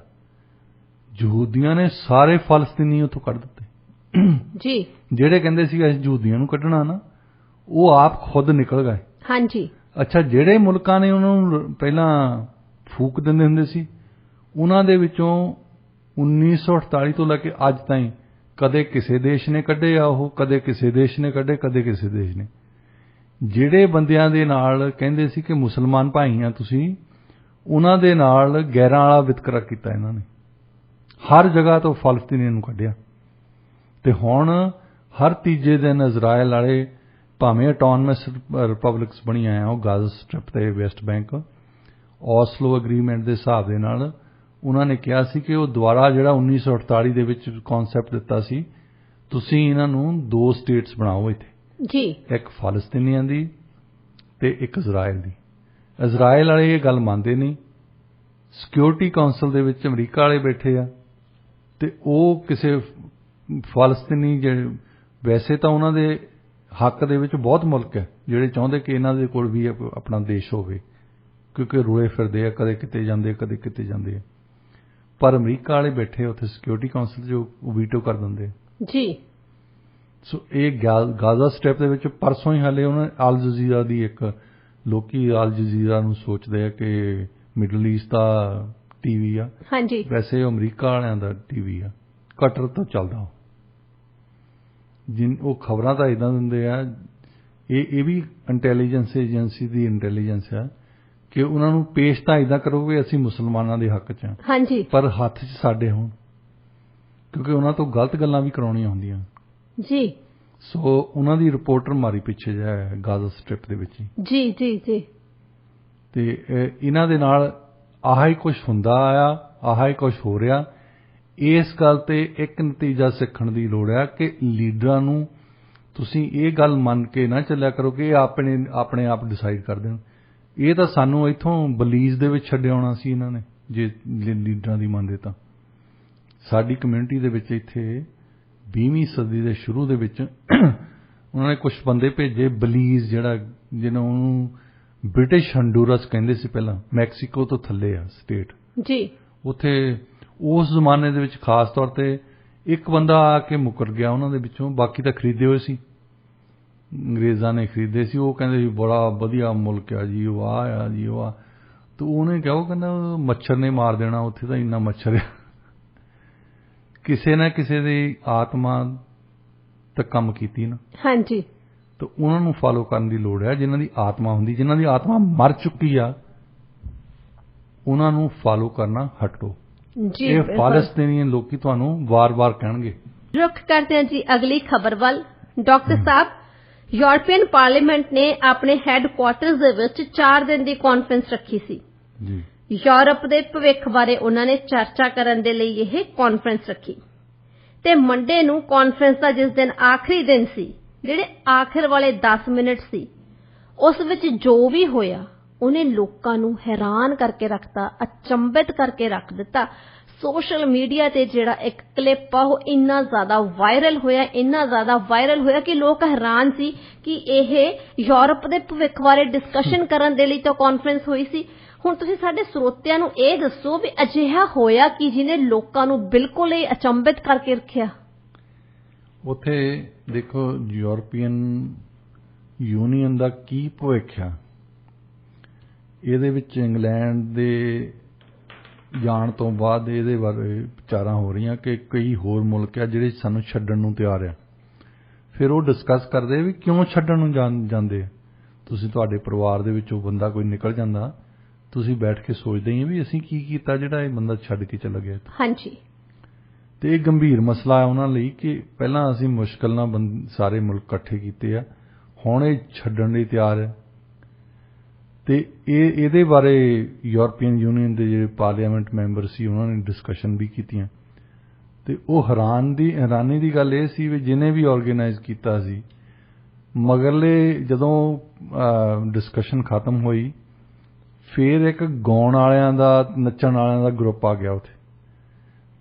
ਯਹੂਦੀਆਂ ਨੇ ਸਾਰੇ ਫਲਸਤੀਨੀ ਉੱਥੋਂ ਕੱਢ ਦਿੱਤੇ। ਜੀ। ਜਿਹੜੇ ਕਹਿੰਦੇ ਸੀ ਅਸੀਂ ਯਹੂਦੀਆਂ ਨੂੰ ਕੱਢਣਾ ਨਾ, ਉਹ ਆਪ ਖੁਦ ਨਿਕਲ ਗਏ। ਹਾਂਜੀ। ਅੱਛਾ, ਜਿਹੜੇ ਮੁਲਕਾਂ ਨੇ ਉਹਨਾਂ ਨੂੰ ਪਹਿਲਾਂ ਫੂਕ ਦਿੰਦੇ ਹੁੰਦੇ ਸੀ, ਉਹਨਾਂ ਦੇ ਵਿੱਚੋਂ 1948 ਤੋਂ ਲੈ ਕੇ ਅੱਜ ਤਾਈਂ ਕਦੇ ਕਿਸੇ ਦੇਸ਼ ਨੇ ਕੱਢੇ ਆ ਉਹ, ਕਦੇ ਕਿਸੇ ਦੇਸ਼ ਨੇ ਕੱਢੇ, ਕਦੇ ਕਿਸੇ ਦੇਸ਼ ਨੇ। ਜਿਹੜੇ ਬੰਦਿਆਂ ਦੇ ਨਾਲ ਕਹਿੰਦੇ ਸੀ ਕਿ ਮੁਸਲਮਾਨ ਭਾਈ ਆ ਤੁਸੀਂ, ਉਹਨਾਂ ਦੇ ਨਾਲ ਗੈਰਾਂ ਵਾਲਾ ਵਿਤਕਰਾ ਕੀਤਾ ਇਹਨਾਂ ਨੇ। ਹਰ ਜਗ੍ਹਾ ਤੋਂ ਫਲਸਤੀਨੀਆਂ ਨੂੰ ਕੱਢਿਆ। ਤੇ ਹੁਣ ਹਰ ਤੀਜੇ ਦਿਨ ਇਜ਼ਰਾਈਲ ਵਾਲੇ, ਭਾਵੇਂ ਆਟੋਨਮਸ ਰਿਪਬਲਿਕਸ ਬਣੀਆਂ ਆ ਉਹ ਗਾਜ਼ਾ ਸਟ੍ਰਿਪ ਤੇ ਵੈਸਟ ਬੈਂਕ, ਔਸਲੋ ਐਗਰੀਮੈਂਟ ਦੇ ਹਿਸਾਬ ਦੇ ਨਾਲ ਉਹਨਾਂ ਨੇ ਕਿਹਾ ਸੀ ਕਿ ਉਹ ਦੁਬਾਰਾ ਜਿਹੜਾ 1948 ਦੇ ਵਿੱਚ ਕਨਸੈਪਟ ਦਿੱਤਾ ਸੀ, ਤੁਸੀਂ ਇਹਨਾਂ ਨੂੰ 2 ਸਟੇਟਸ ਬਣਾਓ ਇੱਥੇ। ਜੀ। ਇੱਕ ਫਲਸਤੀਨੀਆਂ ਦੀ ਤੇ ਇੱਕ ਇਜ਼ਰਾਈਲ ਦੀ। ਇਜ਼ਰਾਈਲ ਵਾਲੇ ਇਹ ਗੱਲ ਮੰਨਦੇ ਨਹੀਂ। ਸਿਕਿਉਰਿਟੀ ਕੌਂਸਲ ਦੇ ਵਿੱਚ ਅਮਰੀਕਾ ਵਾਲੇ ਬੈਠੇ ਆ, ਤੇ ਉਹ ਕਿਸੇ ਫਲਸਤੀਨੀ ਜਿਹੜੇ, ਵੈਸੇ ਤਾਂ ਉਹਨਾਂ ਦੇ ਹੱਕ ਦੇ ਵਿੱਚ ਬਹੁਤ ਮੁਲਕ ਹੈ ਜਿਹੜੇ ਚਾਹੁੰਦੇ ਕਿ ਇਹਨਾਂ ਦੇ ਕੋਲ ਵੀ ਆਪਣਾ ਦੇਸ਼ ਹੋਵੇ, ਕਿਉਂਕਿ ਰੁਲੇ ਫਿਰਦੇ ਆ, ਕਦੇ ਕਿਤੇ ਜਾਂਦੇ, ਕਦੇ ਕਿਤੇ ਜਾਂਦੇ ਆ। ਪਰ ਅਮਰੀਕਾ ਵਾਲੇ ਬੈਠੇ ਉੱਥੇ ਸਿਕਿਉਰਿਟੀ ਕੌਂਸਲ 'ਚ, ਉਹ ਵੀਟੋ ਕਰ ਦਿੰਦੇ। ਜੀ। ਸੋ ਇਹ ਗਾਜ਼ਾ ਸਟ੍ਰਿਪ ਦੇ ਵਿੱਚ ਪਰਸੋਂ ਹੀ ਹਾਲੇ ਉਹਨਾਂ ਅਲ ਜਜ਼ੀਰਾ ਦੀ ਇੱਕ, ਲੋਕੀ ਅਲ ਜਜ਼ੀਰਾ ਨੂੰ ਸੋਚਦੇ ਆ ਕਿ ਮਿਡਲ ਈਸਟ ਦਾ ਟੀਵੀ ਆ। ਹਾਂਜੀ। ਵੈਸੇ ਉਹ ਅਮਰੀਕਾ ਵਾਲਿਆਂ ਦਾ ਟੀਵੀ ਆ, ਕਟਰ ਤੋਂ ਚੱਲਦਾ ਉਹ ਖਬਰਾਂ ਤਾਂ ਇਦਾਂ ਦਿੰਦੇ ਆ ਇਹ ਵੀ ਇੰਟੈਲੀਜੈਂਸ ਏਜੰਸੀ ਦੀ ਇੰਟੈਲੀਜੈਂਸ ਆ ਕਿ ਉਹਨਾਂ ਨੂੰ ਪੇਸ਼ ਤਾਂ ਇਦਾਂ ਕਰੋਗੇ ਅਸੀਂ ਮੁਸਲਮਾਨਾਂ ਦੇ ਹੱਕ 'ਚ ਹਾਂਜੀ ਪਰ ਹੱਥ 'ਚ ਸਾਡੇ ਹੋਣ ਕਿਉਂਕਿ ਉਹਨਾਂ ਤੋਂ ਗਲਤ ਗੱਲਾਂ ਵੀ ਕਰਾਉਣੀਆਂ ਹੁੰਦੀਆਂ ਜੀ ਸੋ ਉਹਨਾਂ ਦੀ ਰਿਪੋਰਟਰ ਮਾਰੀ ਪਿੱਛੇ ਜਿਹਾ ਗਾਜ਼ਾ ਸਟ੍ਰਿਪ ਦੇ ਵਿੱਚ ਜੀ ਜੀ ਜੀ ਤੇ ਇਹਨਾਂ ਦੇ ਨਾਲ ਆਹ ਹੀ ਕੁਝ ਹੁੰਦਾ ਆ ਆਹ ਹੀ ਕੁਝ ਹੋ ਰਿਹਾ ਇਸ ਗੱਲ ਤੇ ਇੱਕ ਨਤੀਜਾ ਸਿੱਖਣ ਦੀ ਲੋੜ ਹੈ ਕਿ ਲੀਡਰਾਂ ਨੂੰ ਤੁਸੀਂ ਇਹ ਗੱਲ ਮੰਨ ਕੇ ਨਾ ਚੱਲਿਆ ਕਰੋ ਕਿ ਇਹ ਆਪਣੇ ਆਪ ਡਿਸਾਈਡ ਕਰ ਦੇਣ ਇਹ ਤਾਂ ਸਾਨੂੰ ਇੱਥੋਂ ਬਲੀਜ਼ ਦੇ ਵਿੱਚ ਛੱਡ ਆਉਣਾ ਸੀ ਇਹਨਾਂ ਨੇ ਜੇ ਲੀਡਰਾਂ ਦੀ ਮੰਨਦੇ ਤਾਂ ਸਾਡੀ ਕਮਿਊਨਿਟੀ ਦੇ ਵਿੱਚ ਇੱਥੇ 20ਵੀਂ ਸਦੀ ਦੇ ਸ਼ੁਰੂ ਦੇ ਵਿੱਚ ਉਹਨਾਂ ਨੇ ਕੁਝ ਬੰਦੇ ਭੇਜੇ ਬਲੀਜ਼ ਜਿਹੜਾ ਜਿਹਨੂੰ ਉਹਨੂੰ ਬ੍ਰਿਟਿਸ਼ ਹੰਡੂਰਸ ਕਹਿੰਦੇ ਸੀ ਪਹਿਲਾਂ ਮੈਕਸੀਕੋ ਤੋਂ ਥੱਲੇ ਆ ਸਟੇਟ ਜੀ ਉੱਥੇ ਉਸ ਜ਼ਮਾਨੇ ਦੇ ਵਿੱਚ ਖਾਸ ਤੌਰ ਤੇ ਇੱਕ ਬੰਦਾ ਆ ਕੇ ਮੁਕਰ ਗਿਆ ਉਹਨਾਂ ਦੇ ਵਿੱਚੋਂ ਬਾਕੀ ਤਾਂ ਖਰੀਦੇ ਹੋਏ ਸੀ ਅੰਗਰੇਜ਼ਾਂ ਨੇ ਖਰੀਦੇ ਸੀ ਉਹ ਕਹਿੰਦੇ ਸੀ ਬੜਾ ਵਧੀਆ ਮੁਲਕ ਆ ਜੀ ਉਹ ਆ ਜੀ ਉਹ ਆ ਤੇ ਉਹਨੇ ਕਿਹਾ ਉਹ ਕਹਿੰਦਾ ਮੱਛਰ ਨੇ ਮਾਰ ਦੇਣਾ ਉੱਥੇ ਤਾਂ ਇੰਨਾ ਮੱਛਰ ਆ ਕਿਸੇ ਨਾ ਕਿਸੇ ਦੀ ਆਤਮਾ ਤਾਂ ਕੰਮ ਕੀਤੀ ਨਾ ਹਾਂਜੀ ਤਾਂ ਉਹਨਾਂ ਨੂੰ ਫਾਲੋ ਕਰਨ ਦੀ ਲੋੜ ਹੈ ਜਿਨ੍ਹਾਂ ਦੀ ਆਤਮਾ ਹੁੰਦੀ ਜਿਨ੍ਹਾਂ ਦੀ ਆਤਮਾ ਮਰ ਚੁੱਕੀ ਆ ਉਹਨਾਂ ਨੂੰ ਫਾਲੋ ਕਰਨਾ ਹਟੋ ਜੀ ਇਹ ਫਾਲਸਤੀਨੀਅਨ ਲੋਕੀ ਤੁਹਾਨੂੰ ਵਾਰ-ਵਾਰ ਕਹਿਣਗੇ ਰੁਕ ਕਰਦੇ ਹਾਂ ਜੀ ਅਗਲੀ ਖਬਰ ਵੱਲ ਡਾਕਟਰ ਸਾਹਿਬ ਯੂਰਪੀਅਨ ਪਾਰਲੀਮੈਂਟ ਨੇ ਆਪਣੇ ਹੈੱਡਕੁਆਰਟਰਸ ਦੇ ਵਿੱਚ 4 ਦਿਨ ਦੀ ਕਾਨਫਰੰਸ ਰੱਖੀ ਸੀ ਜੀ ਯੂਰਪ ਦੇ ਭਵਿੱਖ ਬਾਰੇ ਉਹਨਾਂ ਨੇ ਚਰਚਾ ਕਰਨ ਦੇ ਲਈ ਇਹ ਕਾਨਫਰੰਸ ਰੱਖੀ ਤੇ ਮੰਡੇ ਨੂੰ ਕਾਨਫਰੰਸ ਦਾ ਜਿਸ ਦਿਨ ਆਖਰੀ ਦਿਨ ਸੀ ਜਿਹੜੇ ਆਖਿਰ ਵਾਲੇ 10 ਮਿੰਟ ਸੀ ਉਸ ਵਿੱਚ ਜੋ ਵੀ ਹੋਇਆ ਉਹਨੇ ਲੋਕਾਂ ਨੂੰ ਹੈਰਾਨ ਕਰਕੇ ਰੱਖਤਾ ਅਚੰਭਿਤ ਕਰਕੇ ਰੱਖ ਦਿੱਤਾ ਸੋਸ਼ਲ ਮੀਡੀਆ ਤੇ ਜਿਹੜਾ ਇੱਕ ਕਲਿੱਪ ਆ ਉਹ ਇੰਨਾ ਜ਼ਿਆਦਾ ਵਾਇਰਲ ਹੋਇਆ ਕਿ ਲੋਕ ਹੈਰਾਨ ਸੀ ਕਿ ਇਹ ਯੂਰਪ ਦੇ ਭਵਿੱਖ ਬਾਰੇ ਡਿਸਕਸ਼ਨ ਕਰਨ ਦੇ ਲਈ ਤਾਂ ਕਾਨਫਰੰਸ ਹੋਈ ਸੀ ਹੁਣ ਤੁਸੀਂ ਸਾਡੇ ਸਰੋਤਿਆਂ ਨੂੰ ਇਹ ਦੱਸੋ ਵੀ ਅਜਿਹਾ ਹੋਇਆ ਕਿ ਜਿਹਨੇ ਲੋਕਾਂ ਨੂੰ ਬਿਲਕੁਲ ਹੀ ਅਚੰਭਿਤ ਕਰਕੇ ਰੱਖਿਆ ਉੱਥੇ ਦੇਖੋ ਯੂਰਪੀਅਨ ਯੂਨੀਅਨ ਦਾ ਕੀ ਭਵਿੱਖ ਆ ਇਹਦੇ ਵਿੱਚ ਇੰਗਲੈਂਡ ਦੇ ਜਾਣ ਤੋਂ ਬਾਅਦ ਇਹਦੇ ਬਾਰੇ ਵਿਚਾਰਾਂ ਹੋ ਰਹੀਆਂ ਕਿ ਕਈ ਹੋਰ ਮੁਲਕ ਆ ਜਿਹੜੇ ਸਾਨੂੰ ਛੱਡਣ ਨੂੰ ਤਿਆਰ ਆ ਫਿਰ ਉਹ ਡਿਸਕਸ ਕਰਦੇ ਵੀ ਕਿਉਂ ਛੱਡਣ ਨੂੰ ਜਾਂਦੇ ਤੁਸੀਂ ਤੁਹਾਡੇ ਪਰਿਵਾਰ ਦੇ ਵਿੱਚੋਂ ਬੰਦਾ ਕੋਈ ਨਿਕਲ ਜਾਂਦਾ ਤੁਸੀਂ ਬੈਠ ਕੇ ਸੋਚਦੇ ਹੀ ਵੀ ਅਸੀਂ ਕੀ ਕੀਤਾ ਜਿਹੜਾ ਇਹ ਬੰਦਾ ਛੱਡ ਕੇ ਚਲਾ ਗਿਆ ਹਾਂਜੀ ਤੇ ਇਹ ਗੰਭੀਰ ਮਸਲਾ ਹੈ ਉਹਨਾਂ ਲਈ ਕਿ ਪਹਿਲਾਂ ਅਸੀਂ ਮੁਸ਼ਕਲ ਨਾਲ ਸਾਰੇ ਮੁਲਕ ਇਕੱਠੇ ਕੀਤੇ ਆ ਹੁਣ ਇਹ ਛੱਡਣ ਲਈ ਤਿਆਰ ਹੈ ਤੇ ਇਹਦੇ ਬਾਰੇ ਯੂਰਪੀਅਨ ਯੂਨੀਅਨ ਦੇ ਜਿਹੜੇ ਪਾਰਲੀਮੈਂਟ ਮੈਂਬਰ ਸੀ ਉਹਨਾਂ ਨੇ ਡਿਸਕਸ਼ਨ ਵੀ ਕੀਤੀਆਂ ਤੇ ਉਹ ਹੈਰਾਨੀ ਦੀ ਗੱਲ ਇਹ ਸੀ ਵੀ ਜਿਹਨੇ ਵੀ ਆਰਗੇਨਾਈਜ਼ ਕੀਤਾ ਸੀ ਮਗਰਲੇ ਜਦੋਂ ਡਿਸਕਸ਼ਨ ਖਤਮ ਹੋਈ ਫਿਰ ਇੱਕ ਗਾਉਣ ਵਾਲਿਆਂ ਦਾ ਨੱਚਣ ਵਾਲਿਆਂ ਦਾ ਗਰੁੱਪ ਆ ਗਿਆ ਉੱਥੇ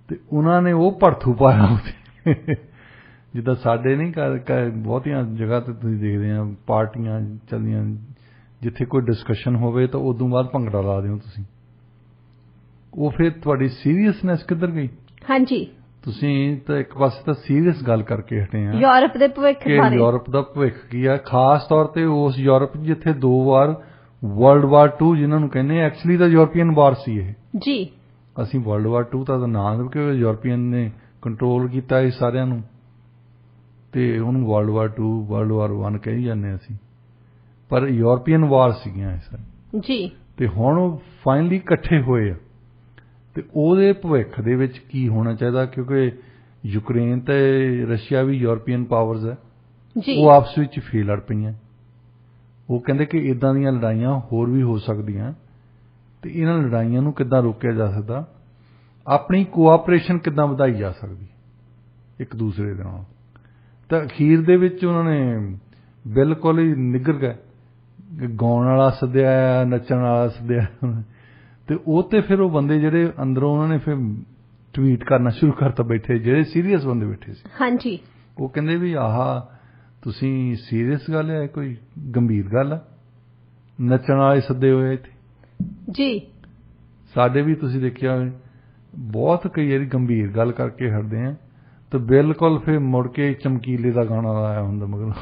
ਤੇ ਉਹਨਾਂ ਨੇ ਉਹ ਭੜਥੂ ਪਾਇਆ ਉੱਥੇ ਜਿੱਦਾਂ ਸਾਡੇ ਨਹੀਂ ਬਹੁਤੀਆਂ ਜਗ੍ਹਾ ਤੇ ਤੁਸੀਂ ਦੇਖਦੇ ਆ ਪਾਰਟੀਆਂ ਚੱਲਦੀਆਂ ਜਿੱਥੇ ਕੋਈ ਡਿਸਕਸ਼ਨ ਹੋਵੇ ਤਾਂ ਉਦੋਂ ਬਾਅਦ ਭੰਗੜਾ ਲਾ ਦਿਓ ਤੁਸੀਂ ਉਹ ਫਿਰ ਤੁਹਾਡੀ ਸੀਰੀਅਸਨੈਸ ਕਿੱਧਰ ਗਈ ਹਾਂਜੀ ਤੁਸੀਂ ਤਾਂ ਇੱਕ ਪਾਸੇ ਤਾਂ ਸੀਰੀਅਸ ਗੱਲ ਕਰਕੇ ਹਟੇ ਆ ਯੂਰਪ ਦੇ ਭਵਿੱਖ ਬਾਰੇ ਯੂਰਪ ਦਾ ਭਵਿੱਖ ਕੀ ਆ ਖਾਸ ਤੌਰ ਤੇ ਉਸ ਯੂਰਪ ਜਿੱਥੇ 2 ਵਾਰ ਵਰਲਡ ਵਾਰ 2 ਜਿਨ੍ਹਾਂ ਨੂੰ ਕਹਿੰਦੇ ਐਕਚੁਅਲੀ ਤਾਂ ਯੂਰਪੀਅਨ ਵਾਰ ਸੀ ਇਹ ਜੀ ਅਸੀਂ ਵਰਲਡ ਵਾਰ 2 ਦਾ ਨਾਮ ਕਿ ਯੂਰਪੀਅਨ ਨੇ ਕੰਟਰੋਲ ਕੀਤਾ ਇਹ ਸਾਰਿਆਂ ਨੂੰ ਤੇ ਉਹਨੂੰ ਵਰਲਡ ਵਾਰ 2 ਵਰਲਡ ਵਾਰ 1 ਕਹੀ ਜਾਂਦੇ ਅਸੀਂ ਪਰ ਯੂਰਪੀਅਨ ਵਾਰ ਸੀਗੀਆਂ ਇਹ ਜੀ ਤੇ ਹੁਣ ਉਹ ਫਾਈਨਲੀ ਇਕੱਠੇ ਹੋਏ ਆ ਤੇ ਉਹਦੇ ਭਵਿੱਖ ਦੇ ਵਿੱਚ ਕੀ ਹੋਣਾ ਚਾਹੀਦਾ ਕਿਉਂਕਿ ਯੂਕਰੇਨ ਤੇ ਰਸ਼ੀਆ ਵੀ ਯੂਰਪੀਅਨ ਪਾਵਰਸ ਹੈ ਜੀ ਉਹ ਆਪਸ ਵਿੱਚ ਫੇਰ ਲੜ ਪਈਆਂ ਉਹ ਕਹਿੰਦੇ ਕਿ ਇਦਾਂ ਦੀਆਂ ਲੜਾਈਆਂ ਹੋਰ ਵੀ ਹੋ ਸਕਦੀਆਂ ਤੇ ਇਹਨਾਂ ਲੜਾਈਆਂ ਨੂੰ ਕਿੱਦਾਂ ਰੋਕਿਆ ਜਾ ਸਕਦਾ ਆਪਣੀ ਕੋਆਪਰੇਸ਼ਨ ਕਿੱਦਾਂ ਵਧਾਈ ਜਾ ਸਕਦੀ ਇੱਕ ਦੂਸਰੇ ਦੇ ਨਾਲ ਤਾਂ ਅਖੀਰ ਦੇ ਵਿੱਚ ਉਹਨਾਂ ਨੇ ਬਿਲਕੁਲ ਹੀ ਨਿੱਘਰ ਗਏ ਗਾਉਣ ਵਾਲਾ ਸੱਦਿਆ ਨੱਚਣ ਵਾਲਾ ਸੱਦਿਆ ਤੇ ਉਹ ਤੇ ਫਿਰ ਉਹ ਬੰਦੇ ਜਿਹੜੇ ਅੰਦਰੋਂ ਉਹਨਾਂ ਨੇ ਫਿਰ ਟਵੀਟ ਕਰਨਾ ਸ਼ੁਰੂ ਕਰਤਾ ਬੈਠੇ ਜਿਹੜੇ ਸੀਰੀਅਸ ਬੰਦੇ ਬੈਠੇ ਸੀ ਹਾਂਜੀ ਉਹ ਕਹਿੰਦੇ ਵੀ ਆਹ ਤੁਸੀਂ ਸੀਰੀਅਸ ਗੱਲ ਹੈ ਕੋਈ ਗੰਭੀਰ ਗੱਲ ਆ ਨੱਚਣ ਵਾਲੇ ਸੱਦੇ ਹੋਏ ਇੱਥੇ ਜੀ ਸਾਡੇ ਵੀ ਤੁਸੀਂ ਦੇਖਿਆ ਹੋਵੇ ਬਹੁਤ ਕਈ ਵਾਰੀ ਗੰਭੀਰ ਗੱਲ ਕਰਕੇ ਹਟਦੇ ਆ ਤੇ ਬਿਲਕੁਲ ਫਿਰ ਮੁੜ ਕੇ ਚਮਕੀਲੇ ਦਾ ਗਾਣਾ ਆਇਆ ਹੁੰਦਾ ਮਗਰ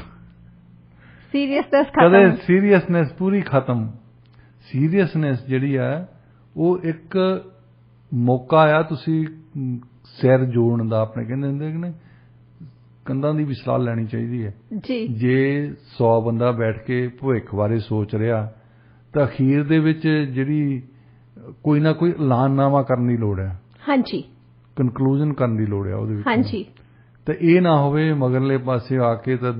ਸੀਰੀਅਸਨੈਸ ਖਤਮ ਕਦੇ ਸੀਰੀਅਸਨੈਸ ਪੂਰੀ ਖਤਮ ਸੀਰੀਅਸਨੈਸ ਜਿਹੜੀ ਹੈ ਉਹ ਇੱਕ ਮੌਕਾ ਆ ਤੁਸੀਂ ਸਿਰ ਜੋੜਨ ਦਾ, ਆਪਣੇ ਕਹਿੰਦੇ ਹੁੰਦੇ ਕਿ ਨੇ ਕੰਧਾਂ ਦੀ ਵੀ ਸਲਾਹ ਲੈਣੀ ਚਾਹੀਦੀ ਹੈ ਜੀ। ਜੇ 100 ਬੰਦਾ ਬੈਠ ਕੇ ਭਵਿੱਖ ਬਾਰੇ ਸੋਚ ਰਿਹਾ ਤਾਂ ਅਖੀਰ ਦੇ ਵਿੱਚ ਜਿਹੜੀ ਕੋਈ ਨਾ ਕੋਈ ਐਲਾਨਨਾਮਾ ਕਰਨ ਦੀ ਲੋੜ ਹੈ। ਹਾਂਜੀ। ਕਨਕਲੂਜਨ ਕਰਨ ਦੀ ਲੋੜ ਹੈ ਉਹਦੇ ਵਿੱਚ। ਹਾਂਜੀ। ਤੇ ਇਹ ਨਾ ਹੋਵੇ ਮਗਰਲੇ ਪਾਸੇ ਆ ਕੇ ਤਾਂ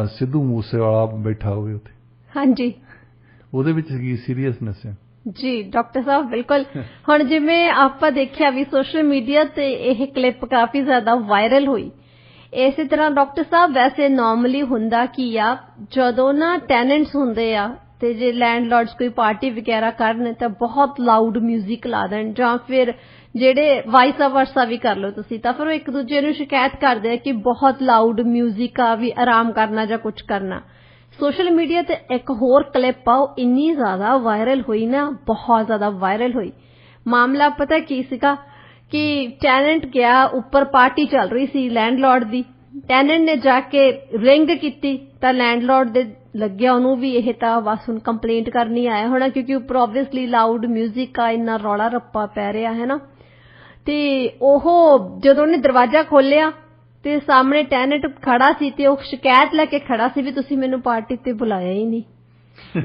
ਸਿੱਧੂ ਮੂਸੇਵਾਲਾ ਬੈਠਾ ਹੋਵੇ ਉੱਥੇ। ਹਾਂਜੀ। ਉਹਦੇ ਵਿੱਚ ਕੀ ਸੀਰੀਅਸਨੈਸ ਹੈ। ਜੀ ਡਾਕਟਰ ਸਾਹਿਬ ਬਿਲਕੁਲ। ਹੁਣ ਜਿਵੇਂ ਆਪਾਂ ਦੇਖਿਆ ਵੀ ਸੋਸ਼ਲ ਮੀਡੀਆ ਤੇ ਇਹ ਕਲਿੱਪ ਕਾਫੀ ਜ਼ਿਆਦਾ ਵਾਇਰਲ ਹੋਈ। ਇਸੇ ਤਰ੍ਹਾਂ ਡਾਕਟਰ ਸਾਹਿਬ ਵੈਸੇ ਨਾਰਮਲੀ ਹੁੰਦਾ ਕੀ ਆ, ਜਦੋਂ ਨਾ ਟੈਨੈਂਟਸ ਹੁੰਦੇ ਆ ਤੇ ਜੇ ਲੈਂਡਲॉर्ड्स ਕੋਈ ਪਾਰਟੀ ਵਗੈਰਾ ਕਰਨ ਤਾਂ ਬਹੁਤ ਲਾਊਡ 뮤직 ਲਾ ਦੇਣ, ਜਾਂ ਫਿਰ ਜਿਹੜੇ ਵਾਈਸ ਵਰਸਾ ਵੀ ਕਰ ਲਓ ਤੁਸੀਂ, ਤਾਂ ਫਿਰ ਉਹ ਇੱਕ ਦੂਜੇ ਨੂੰ ਸ਼ਿਕਾਇਤ ਕਰਦੇ ਆ ਕਿ ਬਹੁਤ ਲਾਊਡ 뮤직 ਆ, ਵੀ ਆਰਾਮ ਕਰਨਾ ਜਾਂ ਕੁਝ ਕਰਨਾ। ਸੋਸ਼ਲ ਮੀਡੀਆ ਤੇ ਇੱਕ ਹੋਰ ਕਲਿੱਪ ਆ, ਉਹ ਇੰਨੀ ਜ਼ਿਆਦਾ ਵਾਇਰਲ ਹੋਈ ਨਾ, ਬਹੁਤ ਜ਼ਿਆਦਾ ਵਾਇਰਲ ਹੋਈ। ਮਾਮਲਾ ਪਤਾ ਕੀ ਸੀਗਾ ਕਿ ਟੈਨੈਂਟ ਗਿਆ ਉੱਪਰ, ਪਾਰਟੀ ਚੱਲ ਰਹੀ ਸੀ ਲੈਂਡਲॉर्ड ਦੀ, ਟੈਨੈਂਟ ਨੇ ਜਾ ਕੇ ਰਿੰਗ ਕੀਤੀ ਤਾਂ ਲੈਂਡਲॉर्ड ਦੇ ਲੱਗਿਆ ਉਹਨੂੰ ਵੀ ਇਹ ਤਾਂ ਬਸ ਹੁਣ ਕੰਪਲੇਂਟ ਕਰਨੀ ਆਇਆ ਹੋਣਾ, ਕਿਉਂਕਿ ਉੱਪਰ ਆਬਵੀਅਸਲੀ ਲਾਊਡ 뮤직 ਆ, ਇੰਨਾ ਰੌਲਾ ਰੱਪਾ ਪੈ ਰਿਹਾ ਹੈ ਨਾ। ਤੇ ਉਹ ਜਦੋਂ ਉਹਨੇ ਦਰਵਾਜ਼ਾ ਖੋਲਿਆ ਤੇ ਸਾਹਮਣੇ ਟੈਨੈਂਟ ਖੜਾ ਸੀ ਤੇ ਉਹ ਸ਼ਿਕਾਇਤ ਲੈ ਕੇ ਖੜਾ ਸੀ ਵੀ ਤੁਸੀਂ ਮੈਨੂੰ ਪਾਰਟੀ ਤੇ ਬੁਲਾਇਆ ਹੀ ਨਹੀਂ,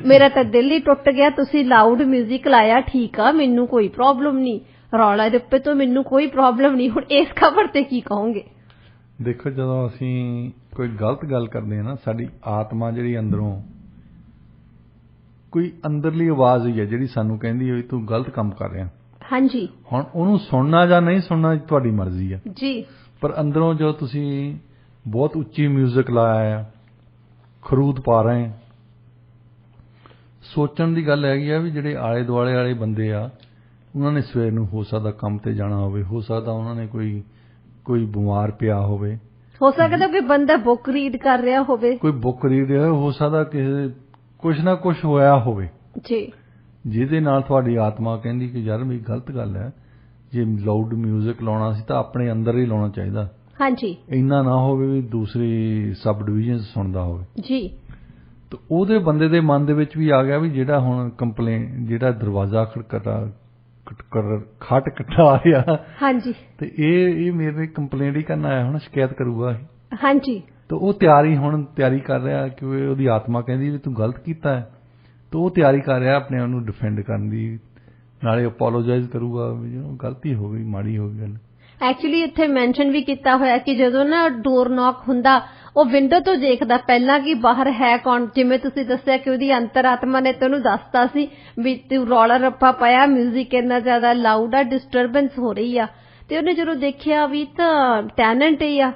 ਮੇਰਾ ਤਾਂ ਦਿਲ ਹੀ ਟੁੱਟ ਗਿਆ, ਤੁਸੀਂ ਲਾਊਡ 뮤직 ਲਾਇਆ, ਠੀਕ ਆ, ਮੈਨੂੰ ਕੋਈ ਪ੍ਰੋਬਲਮ ਨਹੀਂ, ਰੌਲਾ ਰੱਪੇ ਤੋਂ ਮੈਨੂੰ ਕੋਈ ਪ੍ਰੋਬਲਮ ਨਹੀਂ। ਹੁਣ ਇਸ ਖਬਰ ਤੇ ਕੀ ਕਹੋਗੇ? ਦੇਖੋ, ਜਦੋਂ ਅਸੀਂ ਕੋਈ ਗਲਤ ਗੱਲ ਕਰਦੇ ਹਾਂ ਨਾ, ਸਾਡੀ ਆਤਮਾ ਜਿਹੜੀ ਅੰਦਰੋਂ ਕੋਈ ਅੰਦਰਲੀ ਆਵਾਜ਼ ਹੀ ਹੈ ਜਿਹੜੀ ਸਾਨੂੰ ਕਹਿੰਦੀ ਹੈ ਤੂੰ ਗਲਤ ਕੰਮ ਕਰ ਰਿਹਾ। ਹਾਂਜੀ। ਹੁਣ ਉਹਨੂੰ ਸੁਣਨਾ ਜਾਂ ਨਹੀਂ ਸੁਣਨਾ ਤੁਹਾਡੀ ਮਰਜ਼ੀ ਹੈ ਜੀ। ਪਰ ਅੰਦਰੋਂ ਜੋ ਤੁਸੀਂ ਬਹੁਤ ਉੱਚੀ 뮤직 ਲਾਇਆ ਆ, ਖਰੂਦ ਪਾ ਰਹੇ ਆ, ਸੋਚਣ ਦੀ ਗੱਲ ਹੈਗੀ ਆ ਵੀ ਜਿਹੜੇ ਆਲੇ ਦੁਆਲੇ ਵਾਲੇ ਬੰਦੇ ਆ ਉਹਨਾਂ ਨੇ ਸਵੇਰ ਨੂੰ ਹੋ ਸਕਦਾ ਕੰਮ ਤੇ ਜਾਣਾ ਹੋਵੇ, ਹੋ ਸਕਦਾ ਉਹਨਾਂ ਨੇ ਕੋਈ ਬਿਮਾਰ ਪਿਆ ਹੋਵੇ, ਹੋ ਸਕਦਾ ਕੋਈ ਬੰਦਾ ਬੁੱਕ ਰੀਡ ਕਰ ਰਿਹਾ ਹੋਵੇ, ਕੋਈ ਬੁੱਕ ਰੀਡ ਹੋ ਸਕਦਾ ਕਿਸੇ ਕੁਛ ਨਾ ਕੁਛ ਹੋਇਆ ਹੋਵੇ ਜੀ, ਜਿਹਦੇ ਨਾਲ ਤੁਹਾਡੀ ਆਤਮਾ ਕਹਿੰਦੀ ਕਿ ਯਾਰ ਵੀ ਗਲਤ ਗੱਲ ਹੈ, ਜੇ ਲਾਊਡ 뮤직 ਲਾਉਣਾ ਸੀ ਤਾਂ ਆਪਣੇ ਅੰਦਰ ਹੀ ਲਾਉਣਾ ਚਾਹੀਦਾ। ਹਾਂਜੀ। ਇੰਨਾ ਨਾ ਹੋਵੇ ਵੀ ਦੂਸਰੀ ਸਬ ਡਿਵੀਜ਼ਨ ਸੁਣਦਾ ਹੋਵੇ। ਜੀ। ਤਾਂ ਉਹਦੇ ਬੰਦੇ ਦੇ ਮਨ ਦੇ ਵਿੱਚ ਵੀ ਆ ਗਿਆ ਵੀ ਜਿਹੜਾ ਹੁਣ ਕੰਪਲੇਨ, ਜਿਹੜਾ ਦਰਵਾਜ਼ਾ ਖਟਖਟਾ ਆਇਆ, ਹਾਂਜੀ, ਤੇ ਇਹ ਮੇਰੇ ਕੰਪਲੇਂਟ ਹੀ ਕਰਨ ਆਇਆ, ਹੁਣ ਸ਼ਿਕਾਇਤ ਕਰੂਗਾ। ਹਾਂਜੀ। ਤਾਂ ਉਹ ਤਿਆਰੀ ਕਰ ਰਿਹਾ ਕਿ ਉਹਦੀ ਆਤਮਾ ਕਹਿੰਦੀ ਵੀ ਤੂੰ ਗਲਤ ਕੀਤਾ ਹੈ, ਤਾਂ ਉਹ ਤਿਆਰੀ ਕਰ ਰਿਹਾ ਆਪਣੇ ਆਪ ਨੂੰ ਡਿਫੈਂਡ ਕਰਨ ਦੀ, ਨਾਲੇ ਅਪੋਲੋਜਾਈਜ਼ ਕਰੂਗਾ ਵੀ ਗਲਤੀ ਹੋ ਗਈ, ਮਾੜੀ ਹੋ ਗਈ ਗੱਲ। ਐਕਚੁਅਲੀ ਇੱਥੇ ਮੈਂਸ਼ਨ ਵੀ ਕੀਤਾ ਹੋਇਆ ਕਿ ਜਦੋਂ ਨਾ ਡੋਰ ਨੌਕ ਹੁੰਦਾ ਉਹ ਵਿੰਡੋ ਤੋਂ ਦੇਖਦਾ ਪਹਿਲਾਂ ਕਿ ਬਾਹਰ ਹੈ ਕੌਣ। ਜਿਵੇਂ ਤੁਸੀਂ ਦੱਸਿਆ ਕਿ ਉਹਦੀ ਅੰਤਰਾਤਮਾ ਨੇ ਤੈਨੂੰ ਦੱਸਤਾ ਸੀ ਵੀ ਤੂੰ ਰੌਲਾ ਰੱਪਾ ਪਾਇਆ, 뮤직 ਇੰਨਾ ਜ਼ਿਆਦਾ ਲਾਊਡ ਆ, ਡਿਸਟਰਬੈਂਸ ਹੋ ਰਹੀ ਆ, ਤੇ ਉਹਨੇ ਜਦੋਂ ਦੇਖਿਆ ਵੀ ਤਾਂ ਟੈਨੈਂਟ ਹੀ ਆ,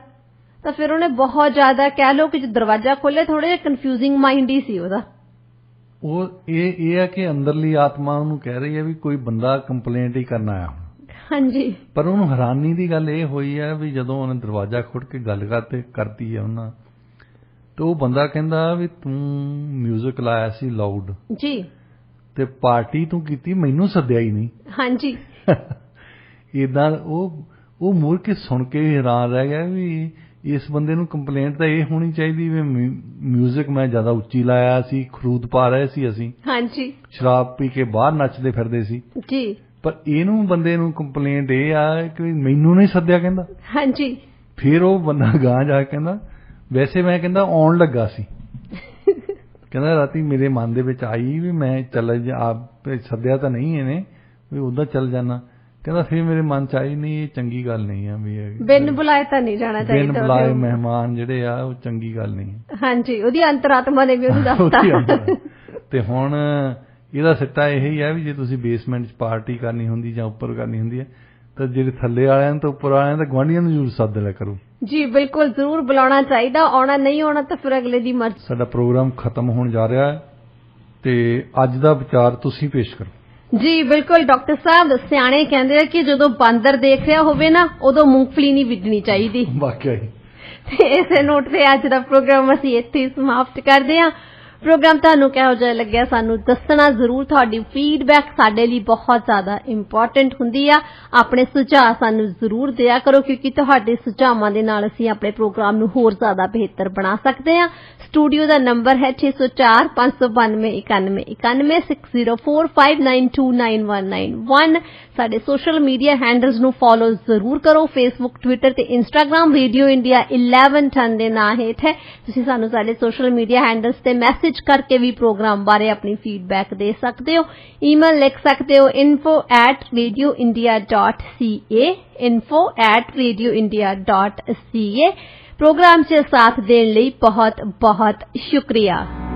ਤਾਂ ਫਿਰ ਉਹਨੇ ਬਹੁਤ ਜ਼ਿਆਦਾ ਕਹਿ ਲਓ ਕਿ ਦਰਵਾਜ਼ਾ ਖੋਲ੍ਹਿਆ, ਥੋੜਾ ਜਿਹਾ ਕਨਫਿਊਜ਼ਿੰਗ ਮਾਈਂਡ ਹੀ ਸੀ ਉਹਦਾ। ਉਹ ਇਹ ਹੈ ਕਿ ਅੰਦਰਲੀ ਆਤਮਾ ਉਹਨੂੰ ਕਹਿ ਰਹੀ ਹੈ ਵੀ ਕੋਈ ਬੰਦਾ ਕੰਪਲੇਂਟ ਹੀ ਕਰਨਾ ਆ। ਹਾਂਜੀ। ਪਰ ਉਹਨੂੰ ਹੈਰਾਨੀ ਦੀ ਗੱਲ ਇਹ ਹੋਈ ਹੈ ਵੀ ਜਦੋਂ ਉਹਨੇ ਦਰਵਾਜ਼ਾ ਖੋਲ੍ਹ ਕੇ ਗੱਲ ਕਰਤੀ ਹੈ ਉਹਨਾਂ, ਤੇ ਉਹ ਬੰਦਾ ਕਹਿੰਦਾ ਵੀ ਤੂੰ 뮤직 ਲਾਇਆ ਸੀ ਲਾਊਡ, ਜੀ, ਤੇ ਪਾਰਟੀ ਤੂੰ ਕੀਤੀ, ਮੈਨੂੰ ਸੱਦਿਆ ਹੀ ਨਹੀਂ। ਹਾਂਜੀ। ਏਦਾਂ ਉਹ ਮੁੜ ਕੇ ਸੁਣ ਕੇ ਹੈਰਾਨ ਰਹਿ ਗਿਆ ਵੀ ਇਸ ਬੰਦੇ ਨੂੰ ਕੰਪਲੇਂਟ ਤਾਂ ਇਹ ਹੋਣੀ ਚਾਹੀਦੀ ਵੀ 뮤직 ਮੈਂ ਜ਼ਿਆਦਾ ਉੱਚੀ ਲਾਇਆ ਸੀ, ਖਰੂਦ ਪਾ ਰਹੇ ਸੀ ਅਸੀਂ। ਹਾਂਜੀ। ਸ਼ਰਾਬ ਪੀ ਕੇ ਬਾਹਰ ਨੱਚਦੇ ਫਿਰਦੇ ਸੀ। ਜੀ। ਪਰ ਇਹਨੂੰ ਬੰਦੇ ਨੂੰ ਕੰਪਲੇਂਟ ਇਹ ਆ ਕਿ ਮੈਨੂੰ ਨਹੀਂ ਸੱਦਿਆ, ਕਹਿੰਦਾ। ਹਾਂਜੀ। ਫਿਰ ਉਹ ਬੰਦਾ ਗਾਂਹ ਜਾ ਕੇ ਕਹਿੰਦਾ ਵੈਸੇ ਮੈਂ ਕਹਿੰਦਾ ਆਉਣ ਲੱਗਾ ਸੀ, ਕਹਿੰਦਾ ਰਾਤੀ ਮੇਰੇ ਮਨ ਦੇ ਵਿੱਚ ਆਈ ਵੀ ਮੈਂ ਚੱਲ ਆਪ ਸੱਦਿਆ ਤਾਂ ਨਹੀਂ ਇਹਨੇ, ਵੀ ਉੱਦਾਂ ਚੱਲ ਜਾਣਾ। ਕਹਿੰਦਾ ਫਿਰ ਮੇਰੇ ਮਨ ਚ ਆਈ ਨਹੀਂ, ਇਹ ਚੰਗੀ ਗੱਲ ਨਹੀਂ ਆ, ਵੀ ਬਿਨ ਬੁਲਾਏ ਤਾਂ ਨਹੀਂ ਜਾਣਾ ਚਾਹੀਦਾ, ਬਿਨ ਬੁਲਾਏ ਮਹਿਮਾਨ ਜਿਹੜੇ ਆ ਉਹ ਚੰਗੀ ਗੱਲ ਨਹੀਂ। ਹਾਂਜੀ। ਉਹਦੀ ਅੰਤਰਾਤਮਾ ਨੇ ਵੀ ਉਹਨੂੰ ਦੱਸਤਾ। ਤੇ ਹੁਣ ਇਹਦਾ ਸਿੱਟਾ ਇਹੀ ਹੈ ਵੀ ਜੇ ਤੁਸੀਂ ਬੇਸਮੈਂਟ 'ਚ ਪਾਰਟੀ ਕਰਨੀ ਹੁੰਦੀ ਜਾਂ ਉੱਪਰ ਕਰਨੀ ਹੁੰਦੀ ਹੈ ਤਾਂ ਜਿਹੜੇ ਥੱਲੇ ਵਾਲਿਆਂ ਤੋਂ ਉੱਪਰ ਵਾਲਿਆਂ ਤਾਂ ਗੁਆਂਢੀਆਂ ਨੂੰ ਜ਼ਰੂਰ ਸੱਦ ਲਿਆ ਕਰੋ। ਜੀ ਬਿਲਕੁਲ, ਜ਼ਰੂਰ ਬੁਲਾਉਣਾ ਚਾਹੀਦਾ, ਆਉਣਾ ਨਹੀਂ ਆਉਣਾ ਤਾਂ ਫਿਰ ਅਗਲੇ ਦੀ ਮਰਜ਼ੀ। ਸਾਡਾ ਪ੍ਰੋਗਰਾਮ ਖਤਮ ਹੋਣ ਜਾ ਰਿਹਾ ਹੈ ਤੇ ਅੱਜ ਦਾ ਵਿਚਾਰ ਤੁਸੀਂ ਪੇਸ਼ ਕਰੋ। ਜੀ ਬਿਲਕੁਲ ਡਾਕਟਰ ਸਾਹਿਬ, ਸਿਆਣੇ ਕਹਿੰਦੇ ਆ ਕਿ ਜਦੋਂ ਬਾਂਦਰ ਦੇਖ ਰਿਹਾ ਹੋਵੇ ਨਾ ਉਦੋਂ ਮੂੰਗਫਲੀ ਨਹੀਂ ਵਿੱਢਣੀ ਚਾਹੀਦੀ। ਵਾਕਿਆ ਹੀ। ਤੇ ਇਸੇ ਨੋਟ ਤੇ ਅੱਜ ਦਾ ਪ੍ਰੋਗਰਾਮ ਅਸੀਂ ਇੱਥੇ ਸਮਾਪਤ ਕਰਦੇ ਹਾਂ। ਪ੍ਰੋਗਰਾਮ ਤੁਹਾਨੂੰ ਕਿਹੋ ਜਿਹਾ ਲੱਗਿਆ ਸਾਨੂੰ ਦੱਸਣਾ ਜ਼ਰੂਰ। ਤੁਹਾਡੀ ਫੀਡਬੈਕ ਸਾਡੇ ਲਈ ਬਹੁਤ ਜ਼ਿਆਦਾ ਇੰਪੋਰਟੈਂਟ ਹੁੰਦੀ ਆ। ਆਪਣੇ ਸੁਝਾਅ ਸਾਨੂੰ ਜ਼ਰੂਰ ਦਿਆ ਕਰੋ, ਕਿਉਂਕਿ ਤੁਹਾਡੇ ਸੁਝਾਵਾਂ ਦੇ ਨਾਲ ਅਸੀਂ ਆਪਣੇ ਪ੍ਰੋਗਰਾਮ ਨੂੰ ਹੋਰ ਜ਼ਿਆਦਾ ਬਿਹਤਰ ਬਣਾ ਸਕਦੇ ਹਾਂ। ਸਟੂਡੀਓ ਦਾ ਨੰਬਰ ਹੈ 604 592 9191 6045929191। ਸਾਡੇ ਸੋਸ਼ਲ ਮੀਡੀਆ ਹੈਂਡਲਸ ਨੂੰ ਫੋਲੋ ਜ਼ਰੂਰ ਕਰੋ, ਫੇਸਬੁੱਕ, ਟਵਿੱਟਰ ਤੇ ਇੰਸਟਾਗ੍ਰਾਮ ਰੇਡੀਓ ਇੰਡੀਆ 11 ਟਨ ਦੇ ਨਾਂ ਹੇਠ ਹੈ। ਤੁਸੀਂ ਸਾਨੂੰ ਸਾਡੇ ਸੋਸ਼ਲ ਮੀਡੀਆ ਹੈਂਡਲਸ ਤੇ ਮੈਸੇਜ ਕਰਕੇ ਵੀ ਪ੍ਰੋਗਰਾਮ ਬਾਰੇ ਆਪਣੀ ਫੀਡਬੈਕ ਦੇ ਸਕਦੇ ਹੋ। ਈਮੇਲ ਲਿਖ ਸਕਦੇ ਹੋ info@radioindia.ca info@radioindia.ca। ਪ੍ਰੋਗਰਾਮ 'ਚ ਸਾਥ ਦੇਣ ਲਈ ਬਹੁਤ ਬਹੁਤ ਸ਼ੁਕਰੀਆ।